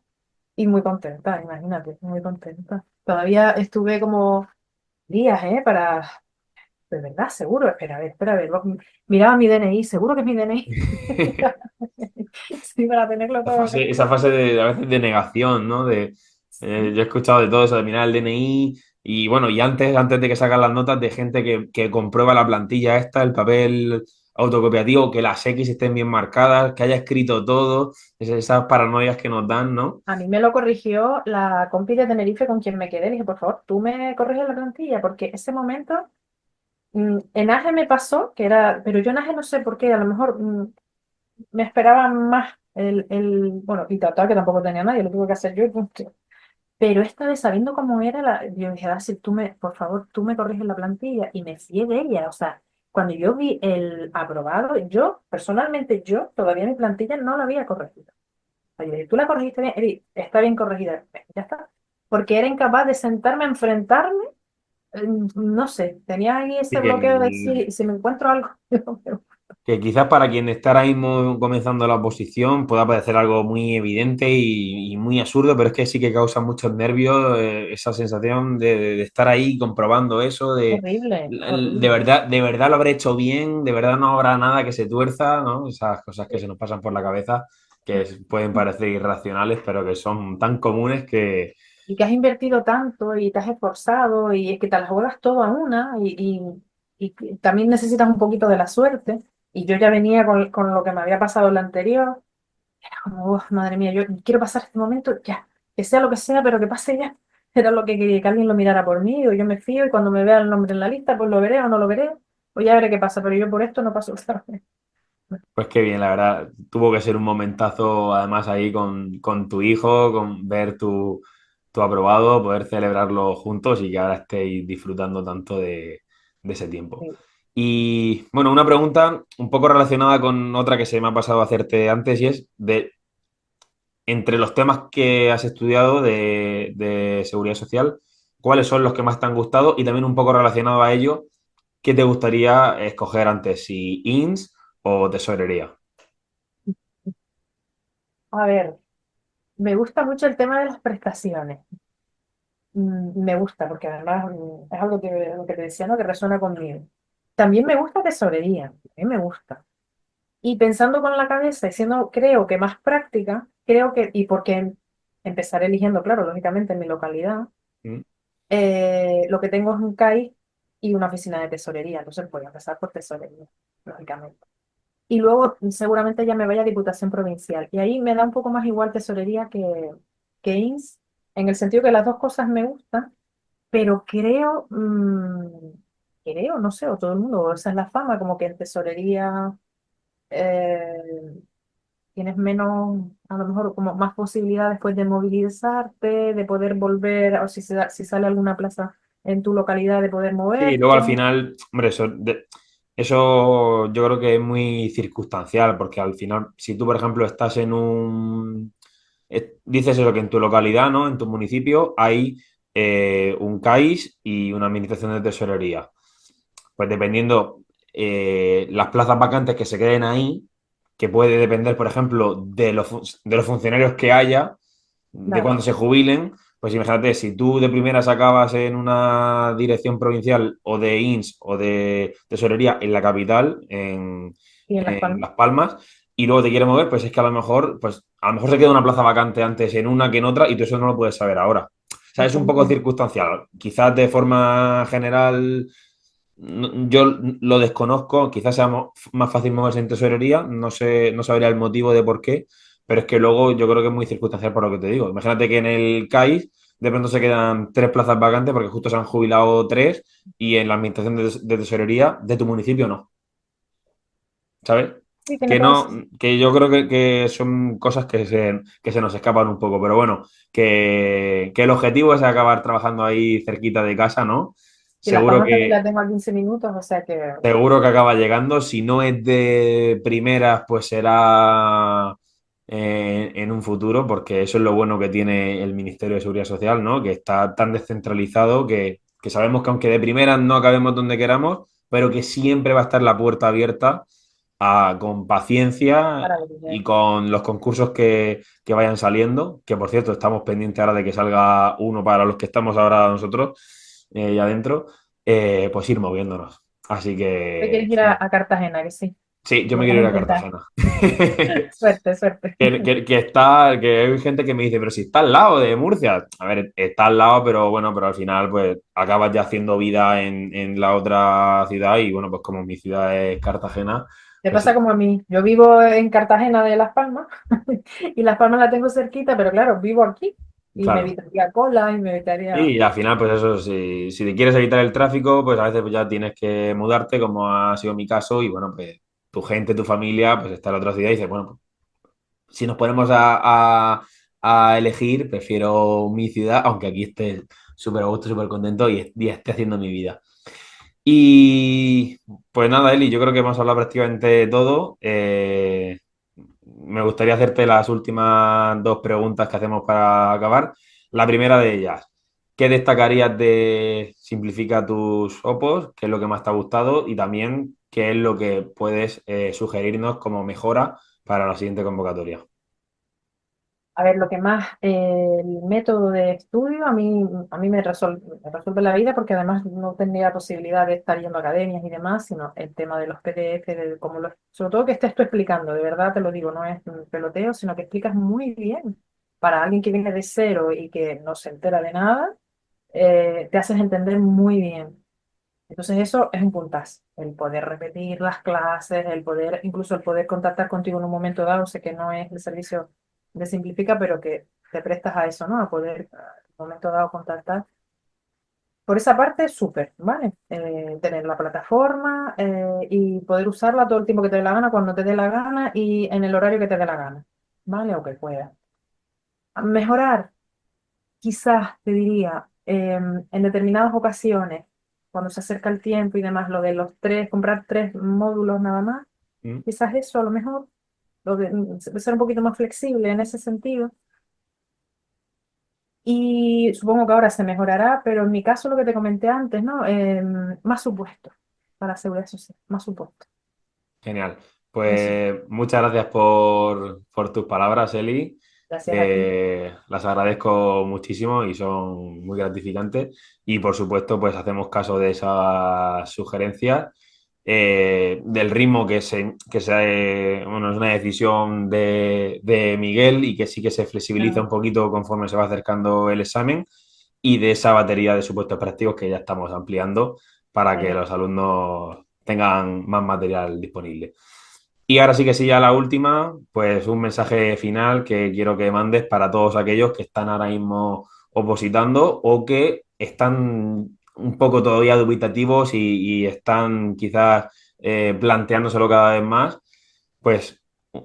Y muy contenta, imagínate, muy contenta. Todavía estuve como días, Para, de verdad, seguro, espera a ver, miraba mi DNI, seguro que es mi DNI. Sí, para tenerlo todo Esa claro. fase de, a veces de negación, ¿no? Yo he escuchado de todo eso, de mirar el DNI y bueno, y antes de que sacan las notas de gente que comprueba la plantilla esta, el papel autocopiativo, que las X estén bien marcadas, que haya escrito todo, esas paranoias que nos dan, ¿no? A mí me lo corrigió la compi de Tenerife con quien me quedé. Le dije, por favor, tú me corriges la plantilla, porque ese momento en AGE me pasó, que era, pero yo en AGE no sé por qué, a lo mejor me esperaba más bueno, y Tata, que tampoco tenía nadie, lo tuve que hacer yo y punto. Pero esta vez, sabiendo cómo era, yo dije, si por favor, tú me corriges la plantilla, y me fié de ella, o sea, cuando yo vi el aprobado, yo, personalmente, yo, todavía mi plantilla no la había corregido. O sea, yo dije, tú la corregiste bien, Eri, está bien corregida, ya está. Porque era incapaz de sentarme a enfrentarme, no sé, tenía ahí Y ese que, bloqueo de decir, si me encuentro algo, que quizás para quien está ahora mismo comenzando la oposición pueda parecer algo muy evidente y muy absurdo, pero es que sí que causa muchos nervios esa sensación de estar ahí comprobando eso, horrible, horrible. de verdad lo habré hecho bien, de verdad no habrá nada que se tuerza, ¿no? Esas cosas que se nos pasan por la cabeza que pueden parecer irracionales, pero que son tan comunes que Y que has invertido tanto y te has esforzado y es que te las juegas todo a una y también necesitas un poquito de la suerte. Y yo ya venía con lo que me había pasado en la anterior. Era como, "Uf, madre mía, yo quiero pasar este momento ya, que sea lo que sea, pero que pase ya". Era lo que quería, que alguien lo mirara por mí, o yo me fío y cuando me vea el nombre en la lista, pues lo veré o no lo veré, o ya veré qué pasa, pero yo por esto no paso examen. Pues qué bien, la verdad. Tuvo que ser un momentazo, además, ahí con tu hijo, con ver tu aprobado, poder celebrarlo juntos y que ahora estéis disfrutando tanto de ese tiempo. Sí. Y bueno, una pregunta un poco relacionada con otra que se me ha pasado a hacerte antes y es de entre los temas que has estudiado de seguridad social, ¿cuáles son los que más te han gustado? Y también un poco relacionado a ello, ¿qué te gustaría escoger antes, si INS o tesorería? A ver, me gusta mucho el tema de las prestaciones. Me gusta, porque además es algo que, lo que te decía, ¿no? Que resuena conmigo. También me gusta tesorería, a mí me gusta. Y pensando con la cabeza y siendo, creo que más práctica, creo que, y porque empezaré eligiendo, claro, lógicamente en mi localidad, Mm. lo que tengo es un CAI y una oficina de tesorería, entonces voy a empezar por tesorería, lógicamente. Y luego seguramente ya me vaya a Diputación Provincial. Y ahí me da un poco más igual tesorería que INS, en el sentido que las dos cosas me gustan, pero creo, no sé, o todo el mundo, o esa es la fama, como que en tesorería eh, tienes menos, a lo mejor como más posibilidad después de movilizarte, de poder volver, o si sale alguna plaza en tu localidad, de poder Sí, luego al moverte. final, hombre, eso yo creo que es muy circunstancial, porque al final, si tú, por ejemplo, estás en dices eso, que en tu localidad, ¿no? En tu municipio hay un CAIS y una administración de tesorería. Pues dependiendo las plazas vacantes que se queden ahí, que puede depender, por ejemplo, de los funcionarios que haya, de Claro, cuando se jubilen, pues imagínate, si tú de primeras acabas en una dirección provincial o de INS o de tesorería en la capital, y en Las en Palmas. Las Palmas, y luego te quieres mover, pues es que a lo mejor se queda una plaza vacante antes en una que en otra y tú eso no lo puedes saber ahora. O sea, es un poco Exacto. circunstancial. Quizás de forma general yo lo desconozco, quizás sea más fácil moverse en tesorería, no sé, no sabría el motivo de por qué, pero es que luego yo creo que es muy circunstancial por lo que te digo. Imagínate que en el CAIS de pronto se quedan tres plazas vacantes porque justo se han jubilado tres y en la administración de tesorería de tu municipio no, ¿sabes? Sí, tiene Que todo. no, que yo creo que son cosas que se nos escapan un poco, pero bueno, que el objetivo es acabar trabajando ahí cerquita de casa, ¿no? Y Las Seguro Palmas también que, la tengo a 15 minutos, o sea que Seguro que acaba llegando. Si no es de primeras, pues será en un futuro, porque eso es lo bueno que tiene el Ministerio de Seguridad Social, ¿no? Que está tan descentralizado que sabemos que aunque de primeras no acabemos donde queramos, pero que siempre va a estar la puerta abierta con paciencia para lo que y sea. con los concursos que vayan saliendo, que por cierto estamos pendientes ahora de que salga uno para los que estamos ahora nosotros ya adentro, pues ir moviéndonos. Así Te que quieres ir a Cartagena, que sí, sí, yo lo me vas quiero a ir a intentar. Cartagena. Suerte, suerte. Que hay gente que me dice, pero si está al lado de Murcia. A ver, está al lado, pero bueno, pero al final pues acabas ya haciendo vida en la otra ciudad y bueno, pues como mi ciudad es Cartagena, Te pues pasa sí, como a mí. Yo vivo en Cartagena de Las Palmas y Las Palmas la tengo cerquita, pero claro, vivo aquí y me claro. evitaría cola y me evitaría... Y al final, pues eso, si te quieres evitar el tráfico, pues a veces pues, ya tienes que mudarte, como ha sido mi caso, y bueno, pues tu gente, tu familia, pues está en la otra ciudad y dices, bueno, pues, si nos ponemos a elegir, prefiero mi ciudad, aunque aquí esté súper a gusto, súper contento y esté haciendo mi vida. Y pues nada, Eli, yo creo que hemos hablado prácticamente de todo. Me gustaría hacerte las últimas dos preguntas que hacemos para acabar. La primera de ellas, ¿qué destacarías de Simplifica tus opos? ¿Qué es lo que más te ha gustado? Y también, ¿qué es lo que puedes sugerirnos como mejora para la siguiente convocatoria? A ver, lo que más, el método de estudio a mí me resuelve la vida porque además no tendría posibilidad de estar yendo a academias y demás, sino el tema de los PDF, de cómo sobre todo que estés tú explicando, de verdad te lo digo, no es un peloteo, sino que explicas muy bien. Para alguien que viene de cero y que no se entera de nada, te haces entender muy bien. Entonces eso es un puntazo, el poder repetir las clases, el poder, incluso el poder contactar contigo en un momento dado, sé que no es el servicio de Simplifica, pero que te prestas a eso, ¿no? A poder en un momento dado contactar. Por esa parte, súper, ¿vale? Tener la plataforma y poder usarla todo el tiempo que te dé la gana, cuando te dé la gana y en el horario que te dé la gana, ¿vale? O que puedas. Mejorar, quizás te diría, en determinadas ocasiones, cuando se acerca el tiempo y demás, lo de los tres, comprar tres módulos nada más, ¿Mm? quizás eso a lo mejor, lo de ser un poquito más flexible en ese sentido. Y supongo que ahora se mejorará, pero en mi caso lo que te comenté antes, ¿no? Más supuesto para la seguridad social, más supuesto. Genial. Eso, Pues muchas gracias por tus palabras, Eli. gracias a ti. Las agradezco muchísimo y son muy gratificantes. Y por supuesto, pues hacemos caso de esas sugerencias. Del ritmo bueno, es una decisión de Miguel y que sí que se flexibiliza Ah, un poquito conforme se va acercando el examen y de esa batería de supuestos prácticos que ya estamos ampliando para que eh, los alumnos tengan más material disponible. Y ahora sí que sí, ya la última, pues un mensaje final que quiero que mandes para todos aquellos que están ahora mismo opositando o que están un poco todavía dubitativos y están quizás planteándoselo cada vez más, pues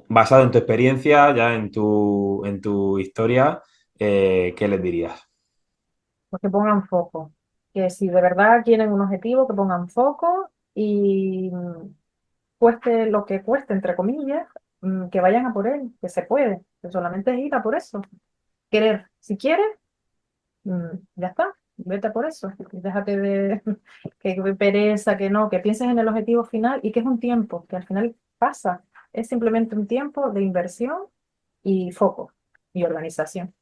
basado en tu experiencia, ya en tu historia, ¿qué les dirías? pues que pongan foco, que si de verdad quieren un objetivo, que pongan foco y cueste lo que cueste, entre comillas, que vayan a por él, que se puede, que solamente es ir a por eso. Querer, si quieres, ya está, vete a por eso. Déjate de que pereza, que no, que pienses en el objetivo final y que es un tiempo, que al final pasa. Es simplemente un tiempo de inversión y foco y organización.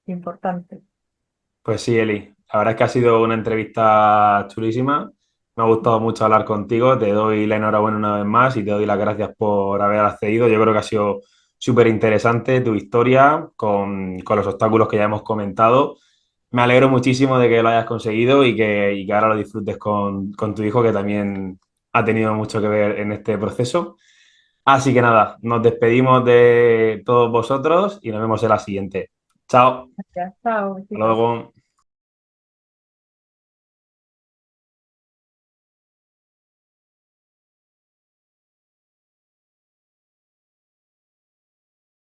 Importante. Pues sí, Eli, la verdad es que ha sido una entrevista chulísima. Me ha gustado mucho hablar contigo. Te doy la enhorabuena una vez más y te doy las gracias por haber accedido. Yo creo que ha sido súper interesante tu historia con los obstáculos que ya hemos comentado. Me alegro muchísimo de que lo hayas conseguido y que ahora lo disfrutes con tu hijo, que también ha tenido mucho que ver en este proceso. Así que nada, nos despedimos de todos vosotros y nos vemos en la siguiente. Chao, Ya, chao, hasta besitos. luego.